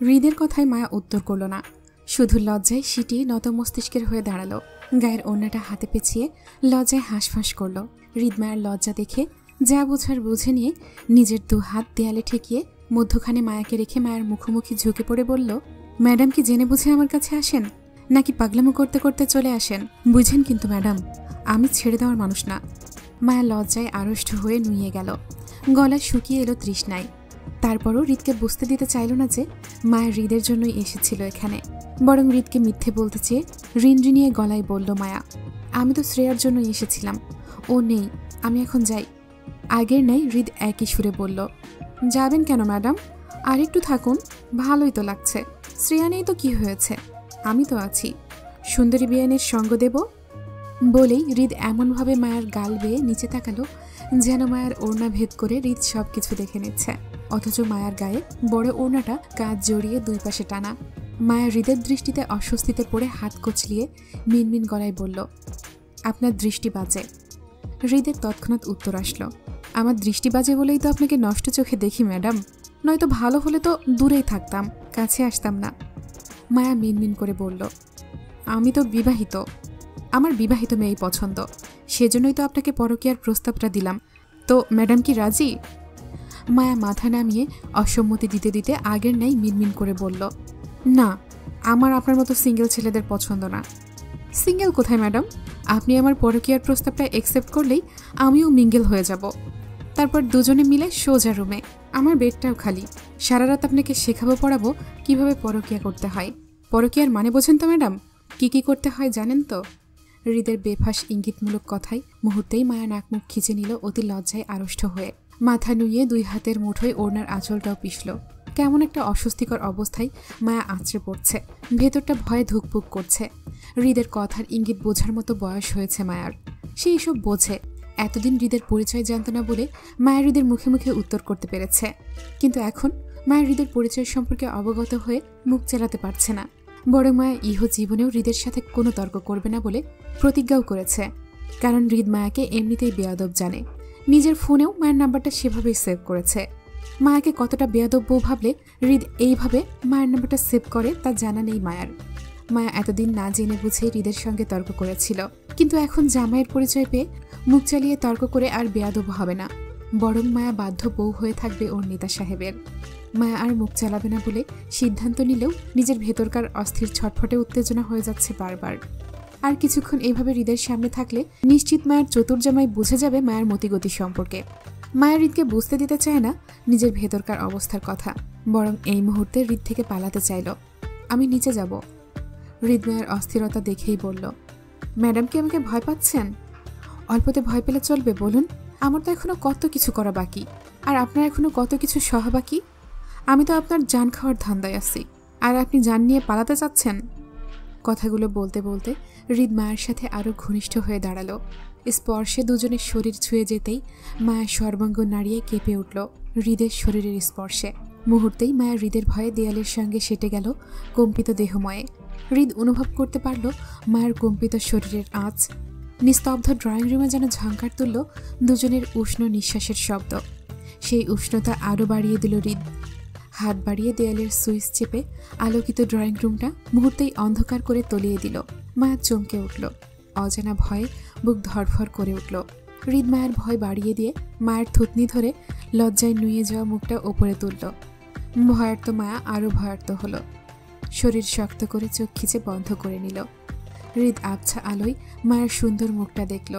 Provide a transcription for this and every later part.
হৃদের কথায় মায়া উত্তর করল না, শুধু লজ্জায় সিটিয়ে নত মস্তিষ্কের হয়ে দাঁড়ালো। গায়ের ওড়নাটা হাতে পেঁচিয়ে লজ্জায় হাঁসফাঁস করল। হৃদ মায়ের লজ্জা দেখে যা বোঝার বুঝে নিয়ে নিজের 2 হাত দেয়ালে ঠেকিয়ে মধ্যখানে মায়াকে রেখে মায়ের মুখোমুখি ঝুঁকে পড়ে বলল, ম্যাডাম কি জেনে বুঝে আমার কাছে আসেন, নাকি পাগলামো করতে করতে চলে আসেন? বুঝেন কিন্তু ম্যাডাম, আমি ছেড়ে দেওয়ার মানুষ না। মায়া লজ্জায় আড়ষ্ট হয়ে নুয়ে গেল, গলা শুকিয়ে এলো তৃষ্ণায়। তারপরও হৃদকে বুঝতে দিতে চাইল না যে মায়া হৃদের জন্যই এসেছিল এখানে। বরং হৃদকে মিথ্যে বলতে চেয়ে রিনরিনিয়ে গলায় বলল মায়া, আমি তো শ্রেয়ার জন্যই এসেছিলাম, ও নেই, আমি এখন যাই। আগের নেই হৃদ একই সুরে বলল, যাবেন কেন ম্যাডাম? আর একটু থাকুন, ভালোই তো লাগছে। শ্রেয়া নেই তো কি হয়েছে, আমি তো আছি, সুন্দরী বিয়ানের সঙ্গ দেব। বলেই হৃদ এমনভাবে মায়ার গাল বেয়ে নিচে তাকালো যেন মায়ার ওড়না ভেদ করে হৃদ সব কিছু দেখে নিচ্ছে। অথচ মায়ার গায়ে বড় ওড়নাটা কাঁধ জড়িয়ে 2 পাশে টানা। মায়া হৃদের দৃষ্টিতে অস্বস্তিতে পড়ে হাত কচলিয়ে মিনমিন গলায় বলল, আপনার দৃষ্টি বাজে। হৃদের তৎক্ষণাৎ উত্তর আসলো, আমার দৃষ্টি বাজে বলেই তো আপনাকে নষ্ট চোখে দেখি ম্যাডাম, নয়তো ভালো হলে তো দূরেই থাকতাম, কাছে আসতাম না। মায়া মিনমিন করে বলল, আমি তো বিবাহিত, আমার বিবাহিত মেয়েই পছন্দ, সেজন্যই তো আপনাকে পরকীয়ার প্রস্তাবটা দিলাম। তো ম্যাডাম কি রাজি? মায়া মাথা নামিয়ে অসম্মতি দিতে দিতে আগের ন্যায় মিনমিন করে বলল, না, আমার আপনার মতো সিঙ্গেল ছেলেদের পছন্দ না। সিঙ্গেল কোথায় ম্যাডাম, আপনি আমার পরকীয়ার প্রস্তাবটা অ্যাকসেপ্ট করলেই আমিও মিঙ্গেল হয়ে যাব। তারপর দুজনে মিলে সোজা রুমে, আমার বেডটাও খালি, সারা রাত আপনাকে শেখাবো পড়াবো কিভাবে পরকীয়া করতে হয়। পরকীয়ার মানে বোঝেন তো ম্যাডাম, কি কি করতে হয় জানেন তো? হৃদের বেফাস ইঙ্গিতমূলক কথায় মুহূর্তেই মায়া নাক মুখ খিচে নিল অতি লজ্জায় আড়ষ্ট হয়ে। মাথা নুইয়ে 2 হাতের মুঠোয় ওড়নার আঁচলটাও পিষল। কেমন একটা অস্বস্তিকর অবস্থায় মায়া আঁচড়ে পড়ছে, ভেতরটা ভয়ে ধুকপুক করছে। হৃদের কথার ইঙ্গিত বোঝার মতো বয়স হয়েছে মায়ার, সে এসব বোঝে। এতদিন হৃদের পরিচয় জানত না বলে মায়া হৃদের মুখে মুখে উত্তর করতে পেরেছে, কিন্তু এখন মায়া হৃদের পরিচয় সম্পর্কে অবগত হয়ে মুখ চালাতে পারছে না। বরং মায়া ইহ জীবনেও হৃদের সাথে কোনো তর্ক করবে না বলে প্রতিজ্ঞাও করেছে। কারণ হৃদ মায়াকে এমনিতেই বেয়াদব জানে, নিজের ফোনেও মায়ের নাম্বারটা সেভাবেই সেভ করেছে। মায়াকে কতটা বেয়াদব বউ ভাবলে হৃদ এইভাবে মায়ের নাম্বারটা সেভ করে তা জানা নেই মায়ার। মায়া এতদিন না জেনে বুঝে হৃদের সঙ্গে তর্ক করেছিল, কিন্তু এখন জামাইয়ের পরিচয় পেয়ে মুখ চালিয়ে তর্ক করে আর বেয়াদব হবে না, বরং মায়া বাধ্য বউ হয়ে থাকবে ওর নেতা সাহেবের। মায়া আর মুখ চালাবে না বলে সিদ্ধান্ত নিলেও নিজের ভেতরকার অস্থির ছটফটে উত্তেজনা হয়ে যাচ্ছে বারবার। আর কিছুক্ষণ এইভাবে হৃদের সামনে থাকলে নিশ্চিত মায়ের চতুর্জামাই বুঝে যাবে মায়ের মতিগতি সম্পর্কে। মায়া হৃদকে বুঝতে দিতে চায় না নিজের ভেতরকার অবস্থার কথা, বরং এই মুহূর্তে হৃদ থেকে পালাতে চাইল। আমি নিচে যাব। হৃদ মায়ের অস্থিরতা দেখেই বলল, ম্যাডাম কি আমাকে ভয় পাচ্ছেন? অল্পতে ভয় পেলে চলবে বলুন? আমার তো এখনো কত কিছু করা বাকি, আর আপনার এখনো কত কিছু সহা বাকি। আমি তো আপনার জান খাওয়ার ধান্দায় আছি, আর আপনি জান নিয়ে পালাতে চাচ্ছেন? কথাগুলো বলতে বলতে হৃদ মায়ের সাথে আরো ঘনিষ্ঠ হয়ে দাঁড়ালো। স্পর্শে দুজনের শরীর ছুঁয়ে যেতেই মায়ের সর্বাঙ্গ নাড়িয়ে কেঁপে উঠল হৃদের শরীরের স্পর্শে। মুহূর্তেই মায়ের হৃদের ভয়ে দেয়ালের সঙ্গে সেটে গেল কম্পিত দেহময়ে। হৃদ অনুভব করতে পারল মায়ের কম্পিত শরীরের আঁচ। নিস্তব্ধ ড্রয়িং রুমে যেন ঝঙ্কার তুলল দুজনের উষ্ণ নিঃশ্বাসের শব্দ। সেই উষ্ণতা আরও বাড়িয়ে দিল হৃদ। হাত বাড়িয়ে দেয়ালের সুইচ চেপে আলোকিত ড্রয়িং রুমটা মুহূর্তেই অন্ধকার করে তলিয়ে দিল। মায়া চমকে উঠল, অজানা ভয়ে বুক ধরফর করে উঠল। হৃদ মায়ের ভয় বাড়িয়ে দিয়ে মায়ের থুতনি ধরে লজ্জায় নুয়ে যাওয়া মুখটা ওপরে তুলল। ভয়ার্ত মায়া আরও ভয়ার্ত হলো। শরীর শক্ত করে চোখ খিচে বন্ধ করে নিল। হৃদ আবছা আলোয় মায়ের সুন্দর মুখটা দেখল।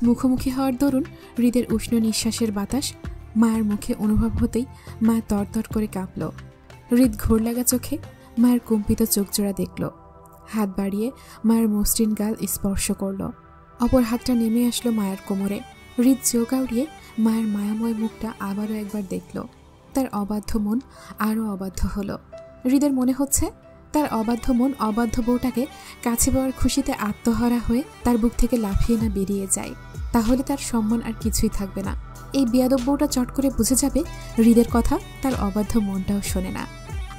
মুখোমুখি হওয়ার দরুন হৃদের উষ্ণ নিঃশ্বাসের বাতাস মায়ের মুখে অনুভব হতেই মা তরতর করে কাঁপল। হৃদ ঘোর লাগা চোখে মায়ের কম্পিত চোখজোড়া দেখল। হাত বাড়িয়ে মায়ের মসৃণ গাল স্পর্শ করল। অপর হাতটা নেমে আসলো মায়ের কোমরে। হৃদ চোখ আউড়িয়ে মায়ের মায়াময় মুখটা আবারও একবার দেখল। তার অবাধ্য মন আরও অবাধ্য হলো। হৃদের মনে হচ্ছে তার অবাধ্য মন অবাধ্য বউটাকে কাছে পাওয়ার খুশিতে আত্মহারা হয়ে তার বুক থেকে লাফিয়ে না বেরিয়ে যায়, তাহলে তার সম্মান আর কিছুই থাকবে না। এই বেয়াদব বউটা চট করে বুঝে যাবে হৃদের কথা তার অবাধ্য মনটাও শোনে না,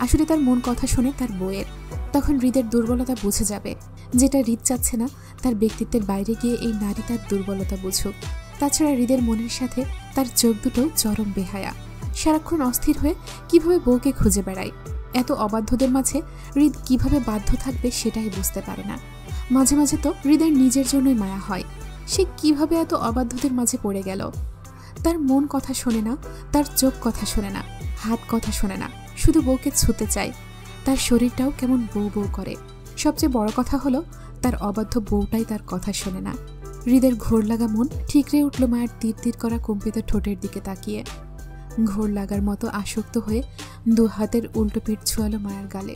আসলে তার মন কথা শোনে তার বউয়ের। তখন হৃদের দুর্বলতা বুঝে যাবে, যেটা হৃদ চাচ্ছে না তার ব্যক্তিত্বের বাইরে গিয়ে এই নারী তার দুর্বলতা বুঝুক। তাছাড়া হৃদের মনের সাথে তার চোখ দুটো চরম বেহায়া, সারাক্ষণ অস্থির হয়ে কিভাবে বউকে খুঁজে বেড়ায়। এত অবাধ্যদের মাঝে হৃদ কিভাবে বাধ্য থাকবে সেটাই বুঝতে পারে না। মাঝে মাঝে তো হৃদের নিজের জন্যই মায়া হয়, সে কিভাবে এত অবাধ্যদের মাঝে পড়ে গেল। তার মন কথা শোনে না, তার চোখ কথা শোনে না, হাত কথা শোনে না, শুধু বউকে ছুঁতে চায়। তার শরীরটাও কেমন বউ বউ করে। সবচেয়ে বড় কথা হলো তার অবাধ্য বউটাই তার কথা শোনে না। হৃদের ঘোর লাগা মন ঠিকরে উঠল মায়ের তীর তীর করা কম্পিত ঠোঁটের দিকে তাকিয়ে। ঘোর লাগার মতো আসক্ত হয়ে দু হাতের উল্টো পিঠ ছুয়ালো মায়ের গালে।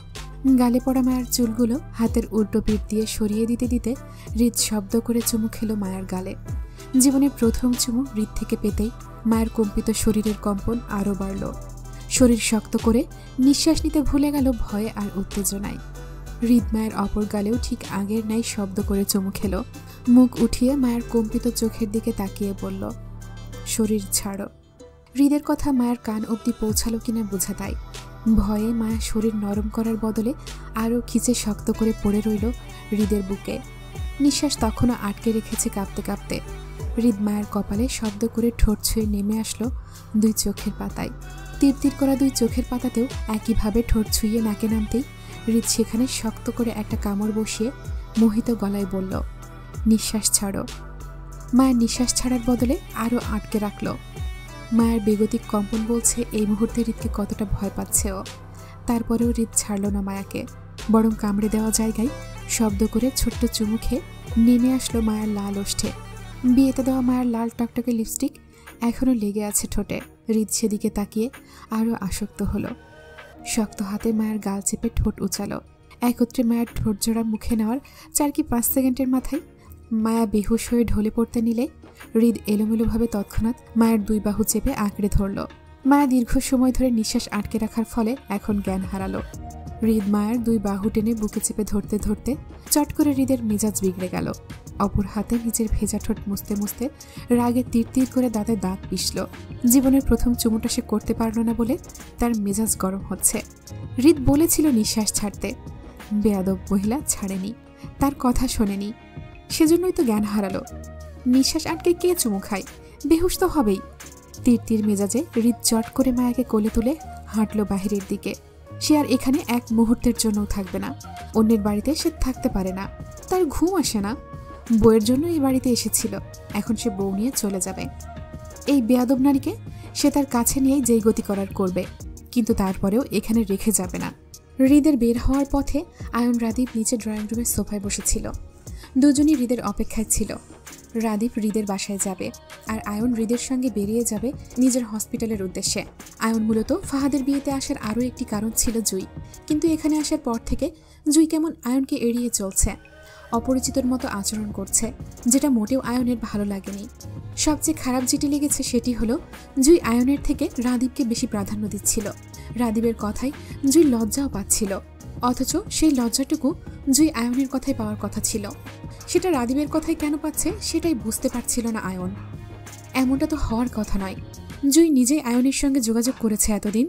গালে পড়া মায়ের চুলগুলো হাতের উল্টো পিঠ দিয়ে সরিয়ে দিতে দিতে হৃদ শব্দ করে চুমু খেলো মায়ের গালে। জীবনের প্রথম চুমু হৃদ থেকে পেতেই মায়ের কম্পিত শরীরের কম্পন আরও বাড়ল। শরীর শক্ত করে নিঃশ্বাস নিতে ভুলে গেল ভয়ে আর উত্তেজনায়। হৃদ মায়ের অপর গালেও ঠিক আগের ন্যায় শব্দ করে চুমু খেলো। মুখ উঠিয়ে মায়ের কম্পিত চোখের দিকে তাকিয়ে বলল, শরীর ছাড়ো। হৃদের কথা মায়ের কান অবধি পৌঁছালো কিনা বোঝা তাই। ভয়ে মায়ের শরীর নরম করার বদলে আরও খিচে শক্ত করে পড়ে রইল হৃদের বুকে। নিঃশ্বাস তখনও আটকে রেখেছে কাঁপতে কাঁপতে। হৃদ মায়ের কপালে শব্দ করে ঠোঁট ছুঁয়ে নেমে আসলো দুই চোখের পাতায়। তীর তীর করা দুই চোখের পাতাতেও একইভাবে ঠোঁট ছুঁয়ে নাকে নামতেই হৃদ সেখানে শক্ত করে একটা কামড় বসিয়ে মোহিত গলায় বলল, নিঃশ্বাস ছাড়ো। মায়ের নিঃশ্বাস ছাড়ার বদলে আরও আটকে রাখল। মায়ের বেগতিক কম্পন বলছে এই মুহূর্তে হৃদকে কতটা ভয় পাচ্ছে ও। তারপরেও হৃদ ছাড়ল না মায়াকে, বরং কামড়ে দেওয়া জায়গায় শব্দ করে ছোট্ট চুমু খেয়ে নেমে আসলো মায়ের লাল ওষ্ঠে। বিয়েতে দেওয়া মায়ের লাল টকটকে লিপস্টিক এখনও লেগে আছে ঠোঁটে। হৃদ সেদিকে তাকিয়ে আরও আসক্ত হলো। শক্ত হাতে মায়ের গাল চেপে ঠোঁট উচালো। একত্রে মায়ের ঠোঁট জোড়া মুখে নেওয়ার 4 কি 5 সেকেন্ডের মাথায় মায়া বেহুশ হয়ে ঢলে পড়তে নিলে হৃদ এলোমেলোভাবে তৎক্ষণাৎ মায়ের দুই বাহু চেপে আঁকড়ে ধরল। মায়া দীর্ঘ সময় ধরে নিঃশ্বাস আটকে রাখার ফলে এখন জ্ঞান হারালো। হৃদ মায়ের দুই বাহু টেনে বুকে চেপে ধরতে ধরতে চট করে হৃদের মেজাজ বিগড়ে গেল। অপর হাতে নিজের ভেজা ঠোঁট মুছতে মুছতে রাগে তীর তীর করে দাঁতে দাঁত পিষল। জীবনের প্রথম চুমুটা সে করতে পারল না বলে তার মেজাজ গরম হচ্ছে। হৃদ বলেছিল নিঃশ্বাস ছাড়তে, বেয়াদব মহিলা ছাড়েনি, তার কথা শোনেনি, সেজন্যই তো জ্ঞান হারালো। নিঃশ্বাস আটকে কে চুমু খায়, বেহুশ তো হবেই। তীর তীর মেজাজে হৃদ চট করে মায়াকে কোলে তুলে হাঁটল বাহিরের দিকে। সে আর এখানে এক মুহূর্তের জন্যও থাকবে না। অন্যের বাড়িতে সে থাকতে পারে না, তার ঘুম আসে না। বউয়ের জন্য এই বাড়িতে এসেছিল, এখন সে বউ নিয়ে চলে যাবে। এই বেয়াদব নারীকে সে তার কাছে নিয়েই যেই গতি করার করবে, কিন্তু তারপরেও এখানে রেখে যাবে না। হৃদের বের হওয়ার পথে আয়ন রাদীপ নিচে ড্রয়িং রুমের সোফায় বসেছিল। দুজনই হৃদের অপেক্ষায় ছিল। রাদীপ হৃদের বাসায় যাবে আর আয়ন হৃদের সঙ্গে বেরিয়ে যাবে নিজের হসপিটালের উদ্দেশ্যে। আয়ন মূলত ফাহাদের বিয়েতে আসার আরও একটি কারণ ছিল জুই, কিন্তু এখানে আসার পর থেকে জুই কেমন আয়নকে এড়িয়ে চলছে, অপরিচিতর মতো আচরণ করছে, যেটা মোটেও আয়নের ভালো লাগেনি। সবচেয়ে খারাপ যেটি লেগেছে সেটি হলো জুই আয়নের থেকে রাদীপকে বেশি প্রাধান্য দিচ্ছিল। রাদীপের কথায় জুই লজ্জাও পাচ্ছিল, অথচ সেই লজ্জাটুকু জুই আয়নের কথায় পাওয়ার কথা ছিল। সেটা রাদীপের কথায় কেন পাচ্ছে সেটাই বুঝতে পারছিল না আয়ন। এমনটা তো হওয়ার কথা নয়। জুই নিজেই আয়নের সঙ্গে যোগাযোগ করেছে, এতদিন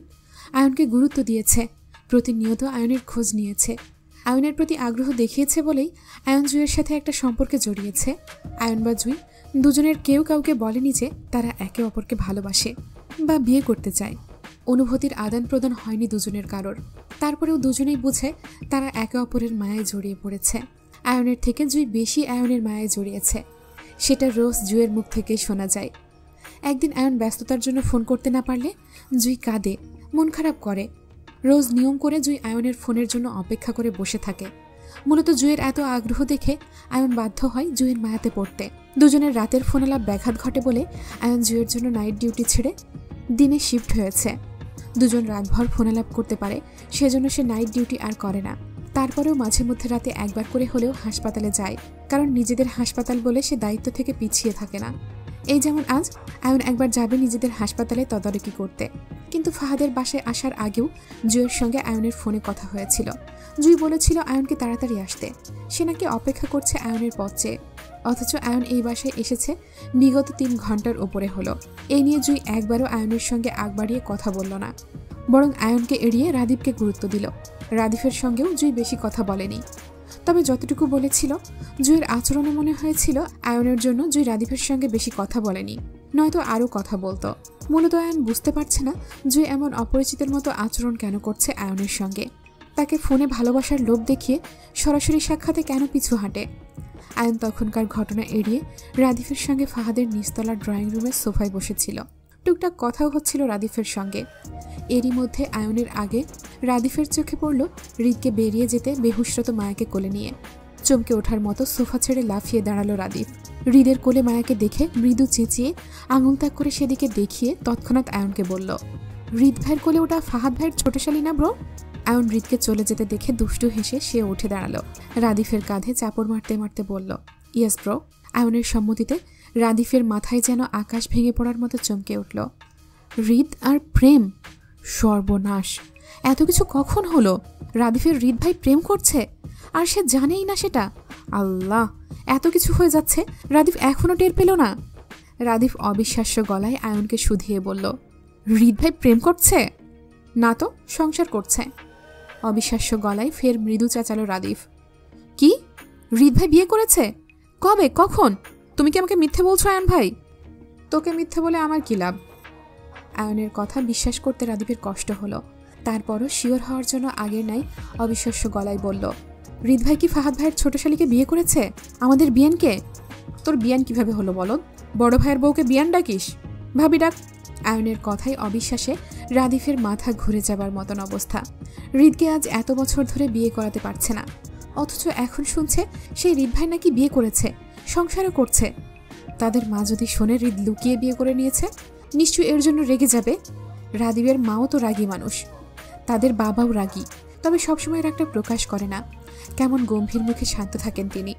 আয়নকে গুরুত্ব দিয়েছে, প্রতিনিয়ত আয়নের খোঁজ নিয়েছে, আয়নের প্রতি আগ্রহ দেখিয়েছে বলেই আয়ন জুইয়ের সাথে একটা সম্পর্কে জড়িয়েছে। আয়ন বা জুই দুজনের কেউ কাউকে বলেনি যে তারা একে অপরকে ভালোবাসে বা বিয়ে করতে চায়। অনুভূতির আদান প্রদান হয়নি দুজনের কারোর। তারপরেও দুজনেই বুঝে তারা একে অপরের মায়ায় জড়িয়ে পড়েছে। আয়নের থেকে জুই বেশি আয়নের মায়ায় জড়িয়েছে, সেটা রোজ জুইয়ের মুখ থেকেই শোনা যায়। একদিন আয়ন ব্যস্ততার জন্য ফোন করতে না পারলে জুই কাঁদে, মন খারাপ করে। রোজ নিয়ম করে জুই আয়নের ফোনের জন্য অপেক্ষা করে বসে থাকে। মূলত জুইয়ের এত আগ্রহ দেখে আয়ন বাধ্য হয় জুইয়ের মায়াতে পড়তে। দুজনের রাতের ফোন আলাপ ব্যাঘাত ঘটে বলে আয়ন জুইয়ের জন্য নাইট ডিউটি ছেড়ে দিনে শিফট হয়েছে। দুজন রাতভর ফোন আলাপ করতে পারে, সেজন্য সে নাইট ডিউটি আর করে না। তারপরেও মাঝে মধ্যে রাতে একবার করে হলেও হাসপাতালে যায়, কারণ নিজেদের হাসপাতাল বলে সে দায়িত্ব থেকে পিছিয়ে থাকে না। এই যেমন আজ আয়ন একবার যাবে নিজেদের হাসপাতালে তদারকি করতে, কিন্তু ফাহাদের বাসায় আসার আগেও জুইয়ের সঙ্গে আয়নের ফোনে কথা হয়েছিল। জুই বলেছিল আয়নকে তাড়াতাড়ি আসতে, সে নাকি অপেক্ষা করছে আয়নের পথ চেয়ে। অথচ আয়ন এই বাসায় এসেছে বিগত 3 ঘন্টার ওপরে হলো। এই নিয়ে জুই একবারও আয়নের সঙ্গে আগ বাড়িয়ে কথা বলল না, বরং আয়নকে এড়িয়ে রাদীপকে গুরুত্ব দিল। রাদীপের সঙ্গেও জুই বেশি কথা বলেনি, তবে যতটুকু বলেছিল জুইয়ের আচরণে মনে হয়েছিল আয়নের জন্য জুই রাদীপের সঙ্গে বেশি কথা বলেনি, নয়তো আরও কথা বলতো। মূলত আয়ন বুঝতে পারছে না জুই এমন অপরিচিতের মতো আচরণ কেন করছে আয়নের সঙ্গে। তাকে ফোনে ভালোবাসার লোভ দেখিয়ে সরাসরি সাক্ষাতে কেন পিছু হাঁটে। আয়ন তখনকার ঘটনা এড়িয়ে রাদিফের সঙ্গে ফাহাদের নিচতলার ড্রয়িং রুমের সোফায় বসেছিল। টুকটাক কথাও হচ্ছিল রাদিফের সঙ্গে। এরই মধ্যে আয়নের আগে রাদিফের চোখে পড়ল হৃদকে বেরিয়ে যেতে বেহুশরত মায়াকে কোলে নিয়ে। চমকে ওঠার মতো সোফা ছেড়ে লাফিয়ে দাঁড়ালো রাদিফ। হৃদের কোলে মায়াকে দেখে মৃদু চেঁচিয়ে আঙুল তাক করে সেদিকে দেখিয়ে তৎক্ষণাৎ আয়নকে বলল, হৃদ ভাইয়ের কোলে ওটা ফাহাদ ভাইয়ের ছোটশালী না ব্রো? আয়ন হৃদকে চলে যেতে দেখে দুষ্টু হেসে সে উঠে দাঁড়ালো। রাদিফের কাঁধে চাপড় মারতে মারতে বলল, ইয়েস ব্রো। আয়নের সম্মতিতে রাদিফের মাথায় যেন আকাশ ভেঙে পড়ার মতো চমকে উঠল। হৃদ আর প্রেম? সর্বনাশ! এত কিছু কখন হলো? রাদিফের হৃদ ভাই প্রেম করছে আর সে জানেই না সেটা? আল্লাহ, এত কিছু হয়ে যাচ্ছে, রাদিফ এখনো টের পেল না। রাদিফ অবিশ্বাস্য গলায় আয়নকে শুধিয়ে বলল, হৃদ ভাই প্রেম করছে? না তো, সংসার করছে। অবিশ্বাস্য গলায় ফের মৃদু চেঁচালো রাদিফ। কি? হৃদ ভাই বিয়ে করেছে? কবে, কখন? তুমি কি আমাকে মিথ্যে বলছো আয়ন ভাই? তোকে মিথ্যে বলে আমার কি লাভ? আয়নের কথা বিশ্বাস করতে রাদিফের কষ্ট হলো। তারপরও শিওর হওয়ার জন্য আগের নাই অবিশ্বাস্য গলায় বলল, হৃদ ভাই কি ফাহাদ ভাইয়ের ছোট শালীকে বিয়ে করেছে? আমাদের বিয়ানকে? তোর বিয়ান কিভাবে হলো বলো? বড় ভাইয়ের বউকে বিয়ান ডাকিস? ভাবি ডাক। আয়নের কথায় অবিশ্বাসে রাদিফের মাথা ঘুরে যাবার মতন অবস্থা। হৃদকে আজ এত বছর ধরে বিয়ে করাতে পারছে না, অথচ এখন শুনছে সেই হৃদ ভাই নাকি বিয়ে করেছে, সংসারও করছে। তাদের মা যদি শোনে হৃদ লুকিয়ে বিয়ে করে নিয়েছে, নিশ্চয়ই এর জন্য রেগে যাবে। রাদিফের মাও তো রাগী মানুষ, তাদের বাবাও রাগী, তবে সবসময় রাগটা প্রকাশ করে না। কেমন গম্ভীর মুখে শান্ত থাকেন তিনি।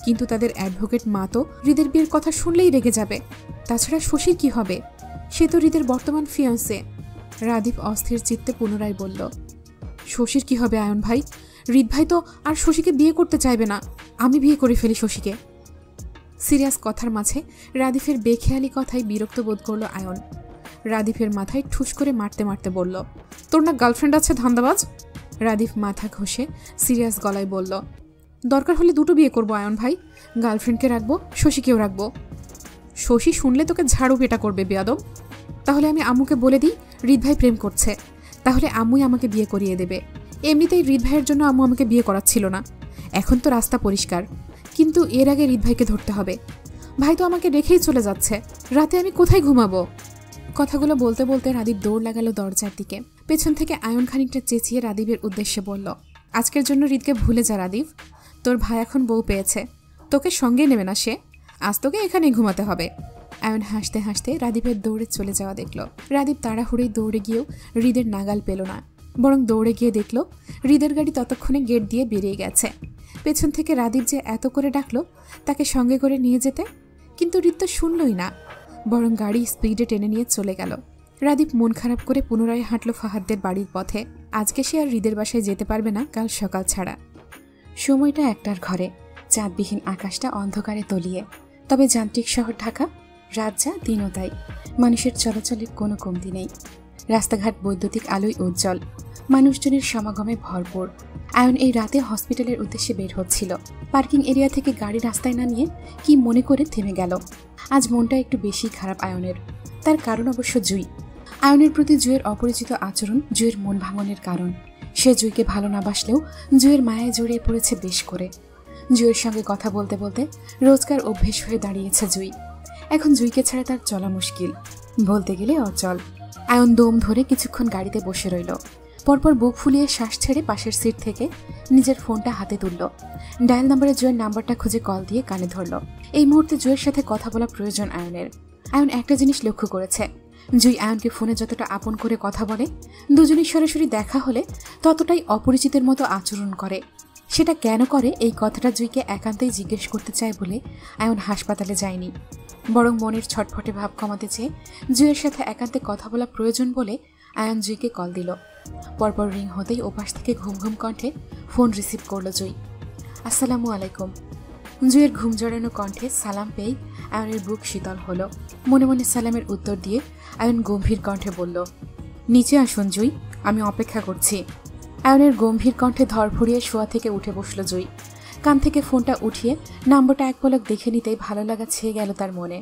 কিন্তু তাদের অ্যাডভোকেট মা তো হৃদের বিয়ের কথা শুনলেই রেগে যাবে। তাছাড়া শশীর কি হবে? সে তো হৃদের বর্তমান ফিয়ান্সে। রাদিফ অস্থির চিত্তে পুনরায় বলল, শশীর কি হবে আয়ন ভাই? হৃদ ভাই তো আর শশীকে বিয়ে করতে চাইবে না, আমি বিয়ে করে ফেলি শশীকে। সিরিয়াস কথার মাঝে রাদিফের বেখেয়ালি কথায় বিরক্ত বোধ করল আয়ন। রাদিফের মাথায় ঠুস করে মারতে মারতে বলল, তোর না গার্লফ্রেন্ড আছে ধান্দাবাজ? রাদিফ মাথা ঘষে সিরিয়াস গলায় বলল, দরকার হলে দুটো বিয়ে করবো আয়ন ভাই, গার্লফ্রেন্ডকে রাখবো, শশীকেও রাখবো। শশী শুনলে তোকে ঝাড়ু পেটা করবে বেয়াদব। তাহলে আমি আম্মুকে বলে দিই হৃদ ভাই প্রেম করছে, তাহলে আম্মুই আমাকে বিয়ে করিয়ে দেবে। এমনিতেই হৃদ ভাইয়ের জন্য আম্মু আমাকে বিয়ে করাচ্ছিল না, এখন তো রাস্তা পরিষ্কার। কিন্তু এর আগে হৃদ ভাইকে ধরতে হবে। ভাই তো আমাকে রেখেই চলে যাচ্ছে, রাতে আমি কোথায় ঘুমাবো? কথাগুলো বলতে বলতে রাদীপ দৌড় লাগালো দরজার দিকে। পেছন থেকে আয়ন খানিকটা চেঁচিয়ে রাদীপের উদ্দেশ্যে বলল, আজকের জন্য হৃদকে ভুলে যা রাদীপ, তোর ভাই এখন বউ পেয়েছে, তোকে সঙ্গে নেবে না সে, আজ তোকে এখানেই ঘুমাতে হবে। আয়ন হাসতে হাসতে রাদীপের দৌড়ে চলে যাওয়া দেখল। রাদীপ তাড়াহুড়োই দৌড়ে গিয়েও হৃদের নাগাল পেল না, বরং দৌড়ে গিয়ে দেখল হৃদের গাড়ি ততক্ষণে গেট দিয়ে বেরিয়ে গেছে। পেছন থেকে রাদীপ যে এত করে ডাকলো তাকে সঙ্গে করে নিয়ে যেতে, কিন্তু হৃদ তো শুনলই না, বরং গাড়ি স্পিডে টেনে নিয়ে চলে গেল। রাদীপ মন খারাপ করে পুনরায় হাঁটল ফাহাদদের বাড়ির পথে। আজকে সে আর হৃদের বাসায় যেতে পারবে না কাল সকাল ছাড়া। সময়টা 1টার ঘরে, চাঁদবিহীন আকাশটা অন্ধকারে তলিয়ে। তবে যান্ত্রিক শহর ঢাকা, রাত যা দিনও তাই, মানুষের চলাচলের কোনো কমতি নেই। রাস্তাঘাট বৈদ্যুতিক আলোয় উজ্জ্বল, মানুষজনের সমাগমে ভরপুর। আয়ন এই রাতে হসপিটালের উদ্দেশ্যে বের হচ্ছিল। পার্কিং এরিয়া থেকে গাড়ি রাস্তায় নামিয়ে কি মনে করে থেমে গেল। আজ মনটা একটু বেশি খারাপ আয়নের। তার কারণ অবশ্য জুই। আয়নের প্রতি জুয়ের অপরিচিত আচরণ জুয়ের মন ভাঙনের কারণ। সে জুইকে ভালো না বাসলেও জুয়ের মায়ায় জড়িয়ে পড়েছে বেশ করে। জুয়ের সঙ্গে কথা বলতে বলতে রোজকার অভ্যেস হয়ে দাঁড়িয়েছে জুই। এখন জুইকে ছাড়া তার চলা মুশকিল, বলতে গেলে অচল। আয়ন দম ধরে কিছুক্ষণ গাড়িতে বসে রইল। পরপর বুক ফুলিয়ে শ্বাস ছেড়ে পাশের সিট থেকে নিজের ফোনটা হাতে তুলল। ডায়াল নাম্বারে জুয়ের নাম্বারটা খুঁজে কল দিয়ে কানে ধরল। এই মুহূর্তে জুয়ের সাথে কথা বলা প্রয়োজন আয়নের। আয়ন একটা জিনিস লক্ষ্য করেছে, জুই আয়নকে ফোনে যতটা আপন করে কথা বলে, দুজনের সরাসরি দেখা হলে ততটাই অপরিচিতের মতো আচরণ করে। সেটা কেন করে এই কথাটা জুইকে একান্তই জিজ্ঞেস করতে চায় বলে আয়ন হাসপাতালে যায়নি, বরং মনের ছটফটে ভাব কমাতে চেয়ে জুইয়ের সাথে একান্তে কথা বলা প্রয়োজন বলে আয়ন জুইকে কল দিল। পরপর রিং হতেই ওপাশ থেকে ঘুম ঘুম কণ্ঠে ফোন রিসিভ করল জুই। আসসালামু আলাইকুম। জুইয়ের ঘুম জড়ানো কণ্ঠে সালাম পেয়ে আয়নের বুক শীতল হলো। মনে মনে সালামের উত্তর দিয়ে আয়ন গম্ভীর কণ্ঠে বলল, নিচে আসুন জুই, আমি অপেক্ষা করছি। আয়নের গম্ভীর কণ্ঠে ধরফড়িয়ে শোয়া থেকে উঠে বসল জুই। কান থেকে ফোনটা উঠিয়ে নাম্বারটা এক পলক দেখে নিতেই ভালো লাগা ছেয়ে গেল তার মনে।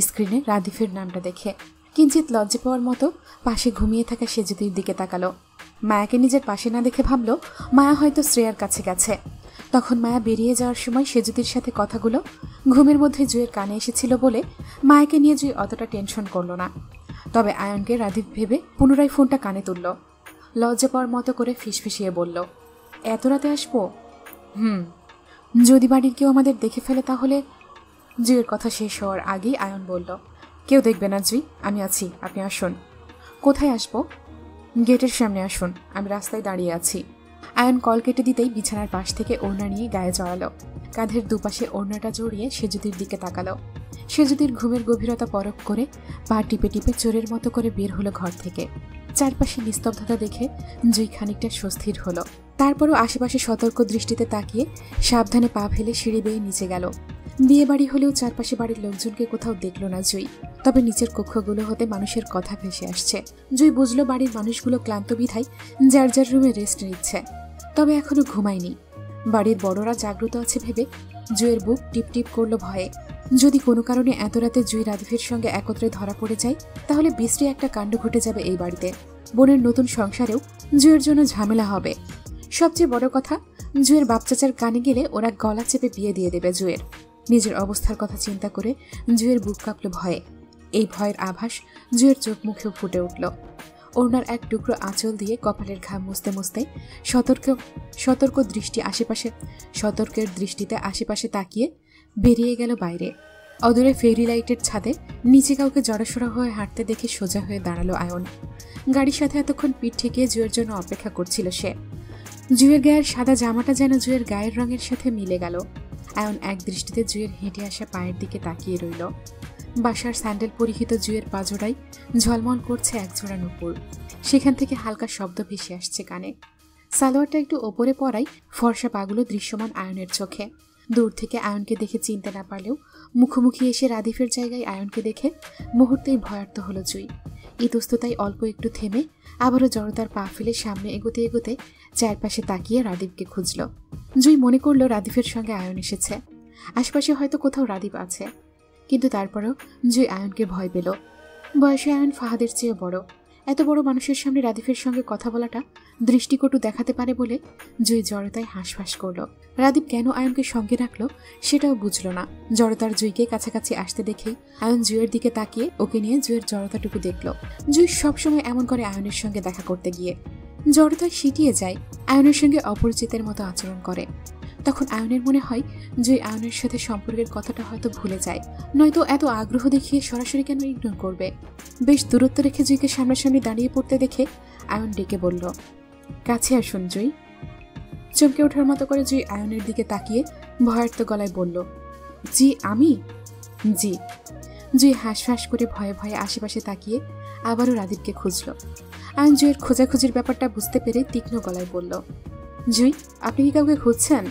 স্ক্রিনে রাদিফের নামটা দেখে কিঞ্চিত লজ্জা পাওয়ার মতো পাশে ঘুমিয়ে থাকা সেজুতির দিকে তাকালো। মায়াকে নিজের পাশে না দেখে ভাবল মায়া হয়তো শ্রেয়ার কাছে গেছে। তখন মায়া বেরিয়ে যাওয়ার সময় সেজুতির সাথে কথাগুলো ঘুমের মধ্যে জুয়ের কানে এসেছিল বলে মায়াকে নিয়ে জুই অতটা টেনশন করল না। তবে আয়নকে রাদিফ ভেবে পুনরায় ফোনটা কানে তুলল। লজ্জা পাওয়ার মতো করে ফিসফিসিয়ে বলল, এত রাতে আসবো? যদি বাড়ির কেউ আমাদের দেখে ফেলে তাহলে? জুইয়ের কথা শেষ হওয়ার আগেই আয়ন বলল, কেউ দেখবে না জুই, আমি আছি, আপনি আসুন। কোথায় আসবো? গেটের সামনে আসুন, আমি রাস্তায় দাঁড়িয়ে আছি। আয়ন কল কেটে দিতেই বিছানার পাশ থেকে ওড়না নিয়ে গায়ে জড়ালো। কাঁধের দুপাশে ওড়নাটা জড়িয়ে সেজুতির দিকে তাকালো। সেজুতির ঘুমের গভীরতা পরখ করে পা টিপে টিপে চোরের মতো করে বের হলো ঘর থেকে। চারপাশে নিস্তব্ধতা দেখে জুই খানিকটা স্বস্তির হলো। তারপরও আশেপাশে সতর্ক দৃষ্টিতে তাকিয়ে সাবধানে পা ফেলে সিঁড়ি বেয়ে নিচে গেল। বিয়ে বাড়ি হলেও চারপাশে বাড়ির লোকজনকে কোথাও দেখল না জুই। তবে নিচের কক্ষগুলো হতে মানুষের কথা ভেসে আসছে। জুই বুঝলো বাড়ির মানুষগুলো ক্লান্ত বিধায় যার যার রুমে রেস্ট নিচ্ছে। তবে এখনো ঘুমায়নি। বাড়ির বড়রা জাগ্রত আছে ভেবে জুয়ের বুক টিপ টিপ করলো ভয়ে। যদি কোনো কারণে এত রাতে জুই রাদিফের সঙ্গে একত্রে ধরা পড়ে যায় তাহলে বিশ্রী একটা কাণ্ড ঘটে যাবে এই বাড়িতে। বোনের নতুন সংসারেও জুয়ের জন্য ঝামেলা হবে। সবচেয়ে বড় কথা, জুয়ের বাপচাচার কানে গেলে ওরা গলা চেপে বিয়ে দিয়ে দেবে জুয়ের। নিজের অবস্থার কথা চিন্তা করে জুয়ের বুক কাঁপল ভয়ে। এই ভয়ের আভাস জুয়ের চোখ মুখেও ফুটে উঠল। ওড়নার এক টুকরো আঁচল দিয়ে কপালের ঘাম মুছতে মুছতে সতর্কের দৃষ্টিতে আশেপাশে তাকিয়ে বেরিয়ে গেল বাইরে। অদূরে ফেরি লাইটের ছাদে নিচে কাউকে জড়সড় হয়ে হাঁটতে দেখে সোজা হয়ে দাঁড়ালো আয়ন। গাড়ির সাথে এতক্ষণ পিঠ ঠেকিয়ে জুয়ের জন্য অপেক্ষা করছিল সে। জুয়ের গায়ের সাদা জামাটা যেন জুয়ের গায়ের রঙের সাথে মিলে গেল। আয়ন এক দৃষ্টিতে জুয়ের হেঁটে আসা পায়ের দিকে তাকিয়ে রইল। বাসার স্যান্ডেল পরিহিত জুয়ের পাজোড়ায় ঝলমল করছে একজোড়া নুপুর। সেখান থেকে হালকা শব্দ ভেসে আসছে কানে। সালোয়ারটা একটু ওপরে পড়াই ফর্সা পাগুলো দৃশ্যমান আয়নের চোখে। দূর থেকে আয়নকে দেখে চিনতে না পারলেও মুখোমুখি এসে রাদিফের জায়গায় আয়নকে দেখে মুহূর্তেই ভয়ার্ত হলো জুই। ইতস্ততায় অল্প একটু থেমে আবারও জড়তার পা ফেলে সামনে এগোতে এগোতে চারপাশে তাকিয়ে রাদিফকে খুঁজল। জুই মনে করল রাদিফের সঙ্গে আয়ন এসেছে। আশপাশে হয়তো কোথাও রাদিফ আছে। কিন্তু তারপরেও জুই আয়নকে ভয় পেল। বয়সে আয়ন ফাহাদের চেয়ে বড়। এত বড় মানুষের সামনে রাদিফের সঙ্গে কথা বলাটা দৃষ্টিকটু দেখাতে পারে বলে জুই জড়তায় হাঁসফাঁস করল। রাদিফ কেন আয়নকে সঙ্গে রাখলো সেটাও বুঝল না। জড়তার জুইকে কাছাকাছি আসতে দেখেই আয়ন জুয়ের দিকে তাকিয়ে ওকে নিয়ে জুয়ের জড়তাটুকু দেখল। জুই সবসময় এমন করে আয়নের সঙ্গে দেখা করতে গিয়ে জড়তায় সিটিয়ে যায়, আয়নের সঙ্গে অপরিচিতের মতো আচরণ করে। তখন আয়নের মনে হয় জুই আয়নের সাথে সম্পর্কের কথাটা হয়তো ভুলে যায়, নয়তো এত আগ্রহ দেখিয়ে সরাসরি কেন ইগনোর করবে। বেশ দূরত্ব রেখে জুইকে সামনাসামনি দাঁড়িয়ে পড়তে দেখে আয়ন ডেকে বলল, কাছে আসুন জুই। চমকে ওঠার মতো করে জুই আয়নের দিকে তাকিয়ে ভয়ার্ত গলায় বলল, জি আমি? জি। জুই হাঁসফাঁস করে ভয়ে ভয়ে আশেপাশে তাকিয়ে আবারও রাদিফকে খুঁজল। আয়ন জুইয়ের খোঁজাখুঁজির ব্যাপারটা বুঝতে পেরে তীক্ষ্ণ গলায় বলল, জুই আপনি কি কাউকে খুঁজছেন?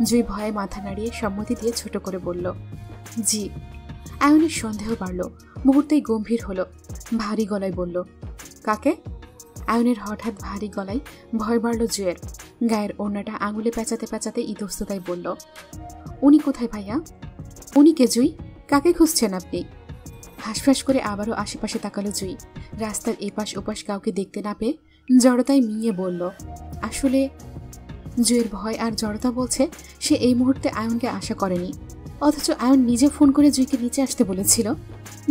জুই ভয়ে মাথা নাড়িয়ে সম্মতি দিয়ে ছোট করে বলল, জি। আয়নের সন্দেহ বাড়ল, মুহূর্তেই গম্ভীর হলো, ভারী গলায় বলল, কাকে? আয়নের হঠাৎ ভারী গলায় ভয় বাড়ল জুয়ের। গায়ের ওড়নাটা আঙুলে পেঁচাতে পেঁচাতে ইতস্ততায় বলল, উনি কোথায় ভাইয়া? উনি কে জুই? কাকে খুঁজছেন আপনি? হাঁসফাঁস করে আবারও আশেপাশে তাকালো জুই। রাস্তার এপাশ ওপাশ কাউকে দেখতে না পেয়ে জড়তায় মিয়ে বলল, আসলে। জুয়ের ভয় আর জড়তা বলছে সে এই মুহূর্তে আয়নকে আশা করেনি, অথচ আয়ন নিজে ফোন করে জুইকে নিচে আসতে বলেছিল।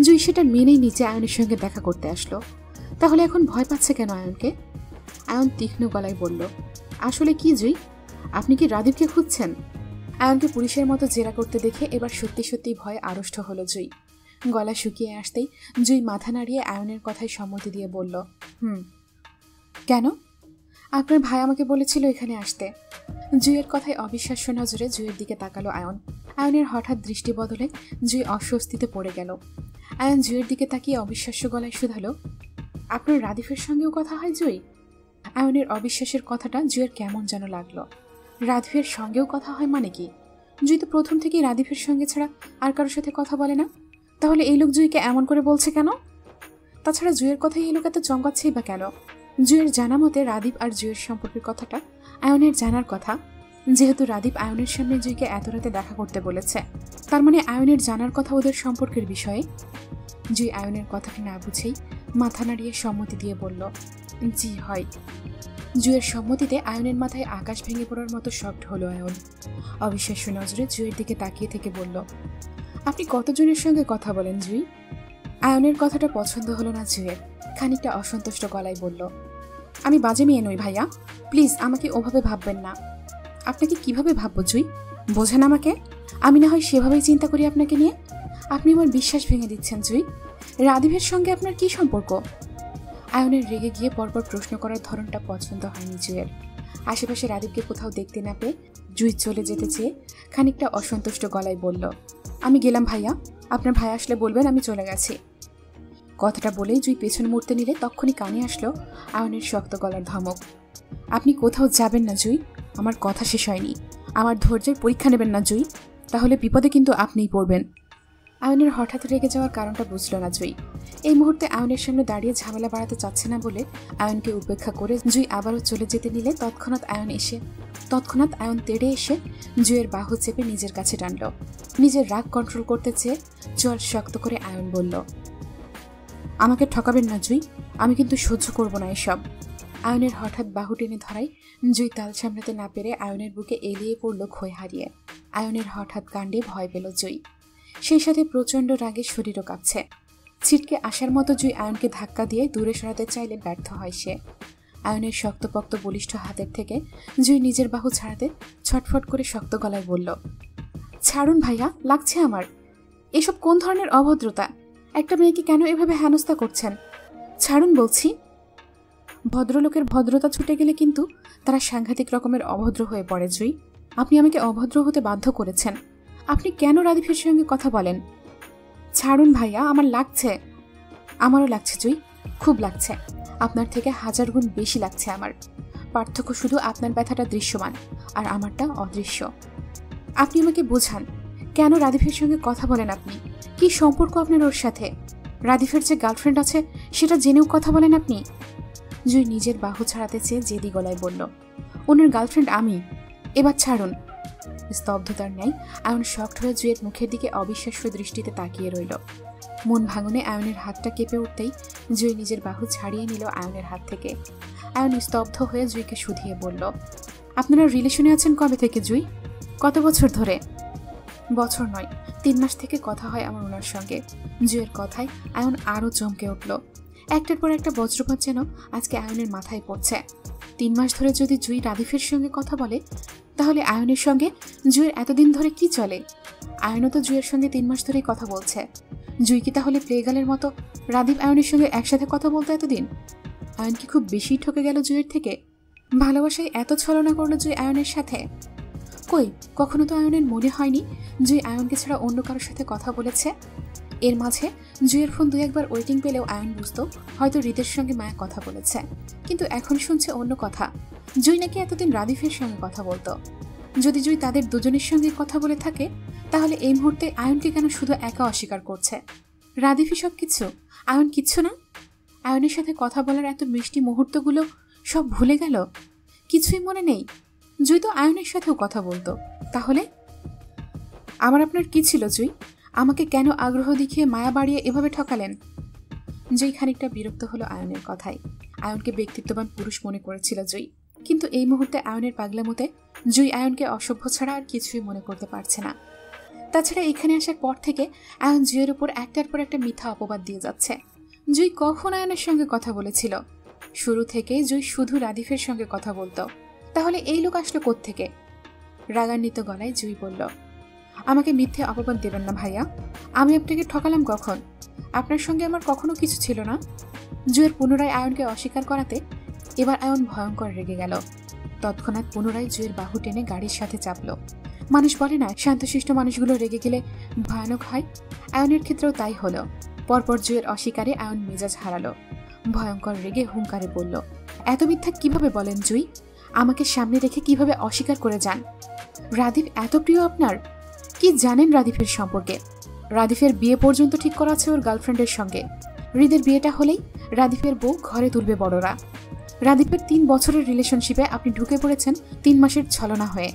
জুই সেটা মেনেই নিচে আয়নের সঙ্গে দেখা করতে আসলো। তাহলে এখন ভয় পাচ্ছে কেন আয়নকে? আয়ন তীক্ষ্ণ গলায় বলল, আসলে কি জুই, আপনি কি রাদিফকে খুঁজছেন? আয়নকে পুলিশের মতো জেরা করতে দেখে এবার সত্যি সত্যি ভয়ে আড়ষ্ট হলো জুই। গলা শুকিয়ে আসতেই জুই মাথা নাড়িয়ে আয়নের কথায় সম্মতি দিয়ে বলল, কেন? আপনার ভাই আমাকে বলেছিল এখানে আসতে। জুইয়ের কথায় অবিশ্বাস্য নজরে জুইয়ের দিকে তাকালো আয়ন। আয়নের হঠাৎ দৃষ্টি বদলে জুই অস্বস্তিতে পড়ে গেল। আয়ন জুইয়ের দিকে তাকিয়ে অবিশ্বাস্য গলায় শুধালো, আপনার রাদিফের সঙ্গেও কথা হয় জুই? আয়নের অবিশ্বাসের কথাটা জুইয়ের কেমন যেন লাগলো। রাদিফের সঙ্গেও কথা হয় মানে কি? জুই তো প্রথম থেকেই রাদিফের সঙ্গে ছাড়া আর কারোর সাথে কথা বলে না। তাহলে এই লোক জুইকে এমন করে বলছে কেন? তাছাড়া জুইয়ের কথাই এই লোক এত চমকাচ্ছেই বা কেন? জুইয়ের জানা মতে রাদিফ আর জুইয়ের সম্পর্কের কথাটা আয়নের জানার কথা। যেহেতু রাদীপ আয়নের সামনে জুইকে এত রাতে দেখা করতে বলেছে, তার মানে আয়নের জানার কথা ওদের সম্পর্কের বিষয়ে। জুই আয়নের কথাটা না বুঝেই মাথা নাড়িয়ে সম্মতি দিয়ে বলল, জি হয়। জুয়ের সম্মতিতে আয়নের মাথায় আকাশ ভেঙে পড়ার মতো শক্ট হলো আয়ন। অবিশ্বাস্য নজরে জুয়ের দিকে তাকিয়ে থেকে বলল, আপনি কতজনের সঙ্গে কথা বলেন জুই? আয়নের কথাটা পছন্দ হলো না জুয়ের, খানিকটা অসন্তুষ্ট গলায় বলল, আমি বাজে মেয়ে নই ভাইয়া, প্লিজ আমাকে ওভাবে ভাববেন না। আপনাকে কিভাবে ভাববো জুই? বোঝেন আমাকে? আমি না হয় সেভাবেই চিন্তা করি আপনাকে নিয়ে। আপনি আমার বিশ্বাস ভেঙে দিচ্ছেন জুই। রাদীপের সঙ্গে আপনার কি সম্পর্ক? আয়নের রেগে গিয়ে পরপর প্রশ্ন করার ধরনটা পছন্দ হয়নি জুয়ের। আশেপাশে রাদীপকে কোথাও দেখতে না পেয়ে জুই চলে যেতে চেয়ে খানিকটা অসন্তুষ্ট গলায় বলল, আমি গেলাম ভাইয়া, আপনার ভাই আসলে বলবেন আমি চলে গেছি। কথাটা বলেই জুই পেছন মুড়তে নিলে তখনই কানে আসলো আয়নের শক্ত গলার ধমক, আপনি কোথাও যাবেন না জুই, আমার কথা শেষ হয়নি। আমার ধৈর্যের পরীক্ষা নেবেন না জুই, তাহলে বিপদে কিন্তু আপনিই পড়বেন। আয়নের হঠাৎ রেগে যাওয়ার কারণটা বুঝল না জুই। এই মুহূর্তে আয়নের সামনে দাঁড়িয়ে ঝামেলা বাড়াতে চাচ্ছে না বলে আয়নকে উপেক্ষা করে জুই আবারও চলে যেতে নিলে তৎক্ষণাৎ আয়ন তেড়ে এসে জুইয়ের বাহু চেপে নিজের কাছে টানল। নিজের রাগ কন্ট্রোল করতে চেয়ে চল শক্ত করে আয়ন বলল, আমাকে ঠকাবেন না জুই, আমি কিন্তু সহ্য করব না এসব। আয়নের হঠাৎ বাহু টেনে ধরাই জুই তাল সামলাতে না পেরে আয়নের বুকে এলিয়ে পড়ল ক্ষয় হারিয়ে। আয়নের হঠাৎ কাণ্ডে ভয় পেল জুই, সেই সাথে প্রচণ্ড রাগে শরীরও কাঁপছে। ছিটকে আসার মতো জুই আয়নকে ধাক্কা দিয়ে দূরে সরাতে চাইলে ব্যর্থ হয় সে। আয়নের শক্তপোক্ত বলিষ্ঠ হাতের থেকে জুই নিজের বাহু ছাড়াতে ছটফট করে শক্ত গলায় বলল, ছাড়ুন ভাইয়া, লাগছে আমার। এসব কোন ধরনের অভদ্রতা? একটা মেয়েকে কেন এভাবে হেনস্থা করছেন? ছাড়ুন বলছি। ভদ্রলোকের ভদ্রতা ছুটে গেলে কিন্তু তারা সাংঘাতিক রকমের অভদ্র হয়ে পড়ে জুই। আপনি আমাকে অভদ্র হতে বাধ্য করেছেন। আপনি কেন রাদীপের সঙ্গে কথা বলেন? ছাড়ুন ভাইয়া, আমার লাগছে। আমারও লাগছে জুই, খুব লাগছে। আপনার থেকে 1000 গুণ বেশি লাগছে আমার। পার্থক্য শুধু আপনার ব্যথাটা দৃশ্যমান আর আমারটা অদৃশ্য। আপনি আমাকে বোঝান, কেন রাদীপের সঙ্গে কথা বলেন আপনি? কি সম্পর্ক আপনার ওর সাথে? রাদীপের যে গার্লফ্রেন্ড আছে সেটা জেনেও কথা বলেন আপনি? জুই নিজের বাহু ছাড়াতে চেয়ে জেদি গলায় বলল, ওনার গার্লফ্রেন্ড আমি। এবার ছাড়ুন। স্তব্ধতার ন্যায় আয়ন শক্ট হয়ে জুইয়ের মুখের দিকে অবিশ্বাস্য দৃষ্টিতে তাকিয়ে রইল। মন ভাঙনে আয়নের হাতটা কেঁপে উঠতেই জুই নিজের বাহু ছাড়িয়ে নিল আয়নের হাত থেকে। আয়ন স্তব্ধ হয়ে জুইকে শুধিয়ে বলল, আপনারা রিলেশনে আছেন কবে থেকে জুই? কত বছর ধরে? বছর নয়, 3 মাস থেকে কথা হয় আমার ওনার সঙ্গে। জুইয়ের কথায় আয়ন আরও চমকে উঠল। একটার পর একটা বজ্রপাত যেন আজকে আয়নের মাথায় পড়ছে। 3 মাস ধরে যদি জুই রাদীপের সঙ্গে কথা বলে, তাহলে আয়নের সঙ্গে জুইয়ের এতদিন ধরে কি চলে? আয়নও তো জুইয়ের সঙ্গে 3 মাস ধরেই কথা বলছে। জুই কি তাহলে প্লেগালের মতো রাদীপ আয়নের সঙ্গে একসাথে কথা বলতো এতদিন? আয়ন কি খুব বেশি ঠকে গেল জুইয়ের থেকে? ভালোবাসায় এত ছলনা করলো জুই আয়নের সাথে? কই, কখনো তো আয়নের মনে হয়নি জুই আয়নকে ছাড়া অন্য কারোর সাথে কথা বলেছে। এর মাঝে জুইয়ের ফোন 2-1 বার ওয়েটিং পেলেও আয়ন বুঝতো হয়তো হৃদের সঙ্গে মায়া কথা বলেছে। কিন্তু এখন শুনছে অন্য কথা, জুই নাকি এতদিন রাদীপের সঙ্গে কথা বলতো। যদি জুই তাদের দুজনের সঙ্গে কথা বলে থাকে, তাহলে এই মুহূর্তে আয়নকে কেন শুধু একা অস্বীকার করছে? রাদীপই সব কিছু, আয়ন কিচ্ছু না? আয়নের সাথে কথা বলার এত মিষ্টি মুহূর্তগুলো সব ভুলে গেল? কিছুই মনে নেই? জুই তো আয়নের সাথেও কথা বলতো। তাহলে আমার আপনার কি ছিল জুই? আমাকে কেন আগ্রহ দেখিয়ে মায়া বাড়িয়ে এভাবে ঠকালেন? জুই খানিকটা বিরক্ত হলো আয়নের কথায়। আয়নকে ব্যক্তিত্ববান পুরুষ মনে করেছিল জুই, কিন্তু এই মুহূর্তে আয়নের পাগলামোতে জুই আয়নকে অসভ্য ছাড়া আর কিছুই মনে করতে পারছে না। তাছাড়া এখানে আসার পর থেকে আয়ন জুইয়ের উপর একটার পর একটা মিথ্যা অপবাদ দিয়ে যাচ্ছে। জুই কখন আয়নের সঙ্গে কথা বলেছিল? শুরু থেকে জুই শুধু রাদীপের সঙ্গে কথা বলতো। তাহলে এই লোক আসলো কোত্থেকে? রাগান্বিত গলায় জুই বলল, আমাকে মিথ্যে অপবাদ দেবেন না ভাইয়া। আমি আপনাকে ঠকালাম কখন? আপনার সঙ্গে আমার কখনো কিছু ছিল না। জুইয়ের পুনরায় আয়নকে অস্বীকার করাতে এবার আয়ন ভয়ঙ্কর রেগে গেল। তৎক্ষণাৎ পুনরায় জুইয়ের বাহু টেনে গাড়ির সাথে চাপল। মানুষ বলে না, শান্তশিষ্ট মানুষগুলো রেগে গেলে ভয়ানক হয়। আয়নের ক্ষেত্রেও তাই হলো। পরপর জুইয়ের অস্বীকারে আয়ন মেজাজ হারালো। ভয়ঙ্কর রেগে হুঙ্কারে বলল, এত মিথ্যা কিভাবে বলেন জুই? আমাকে সামনে রেখে কিভাবে অস্বীকার করে যান? রাদীপ এত প্রিয় আপনার? কি জানেন রাদীপের সম্পর্কে? রাদীপের বিয়ে পর্যন্ত ঠিক করা আছে ওর গার্লফ্রেন্ডের সঙ্গে। হৃদের বিয়েটা হলেই রাদীপের বউ ঘরে তুলবে বড়রা। রাদীপের 3 বছরের রিলেশনশিপে আপনি ঢুকে পড়েছেন 3 মাসের ছলনা হয়ে।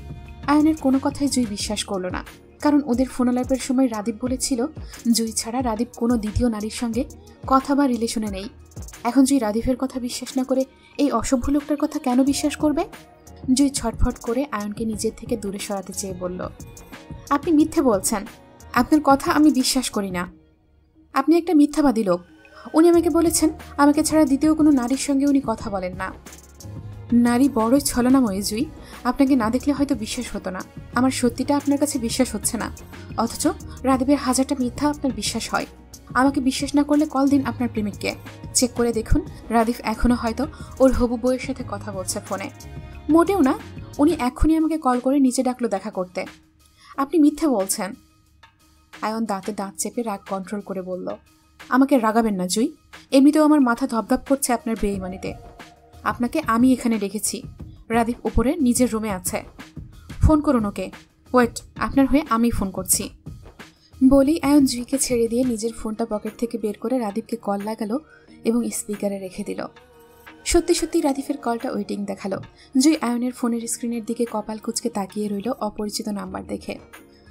আয়নের কোনো কথাই জুই বিশ্বাস করল না, কারণ ওদের ফোনালাপের সময় রাদীপ বলেছিল জুই ছাড়া রাদীপ কোনো দ্বিতীয় নারীর সঙ্গে কথা বা রিলেশনে নেই। এখন জুই রাদীপের কথা বিশ্বাস না করে এই অসভ্য লোকটার কথা কেন বিশ্বাস করবে? জুই ছটফট করে আয়নকে নিজের থেকে দূরে সরাতে চেয়ে বলল, আপনি মিথ্যে বলছেন, আপনার কথা আমি বিশ্বাস করি না। আপনি একটা মিথ্যাবাদী লোক। উনি আমাকে বলেছেন আমাকে ছাড়া দ্বিতীয় কোনো নারীর সঙ্গে উনি কথা বলেন না। নারী বড়ই ছলনাময়ী জুই, আপনাকে না দেখলে হয়তো বিশ্বাস হতো না। আমার সত্যিটা আপনার কাছে বিশ্বাস হচ্ছে না, অথচ রাদীপের হাজারটা মিথ্যা আপনার বিশ্বাস হয়। আমাকে বিশ্বাস না করলে কল দিন আপনার প্রেমিককে, চেক করে দেখুন রাদীপ এখনো হয়তো ওর হবু বউয়ের সাথে কথা বলছে ফোনে। মোটেও না, উনি এখনই আমাকে কল করে নিচে ডাকলো দেখা করতে। আপনি মিথ্যে বলছেন। আয়ন দাঁতে দাঁত চেপে রাগ কন্ট্রোল করে বলল, আমাকে রাগাবেন না জুই, এমনিতেও আমার মাথা ধপধপ করছে আপনার বেঈমানিতে। আপনাকে আমি এখানে রেখেছি, রাদীপ উপরে নিজের রুমে আছে। ফোন করুন ওকে। ওয়েট, আপনার হয়ে আমি ফোন করছি। বলেই আয়ন জুইকে ছেড়ে দিয়ে নিজের ফোনটা পকেট থেকে বের করে রাদীপকে কল লাগালো এবং স্পিকারে রেখে দিল। সত্যি সত্যি রাদীপের কলটা ওয়েটিং দেখালো। জুই আয়নের ফোনের স্ক্রিনের দিকে কপাল কুঁচকে তাকিয়ে রইল অপরিচিত নাম্বার দেখে।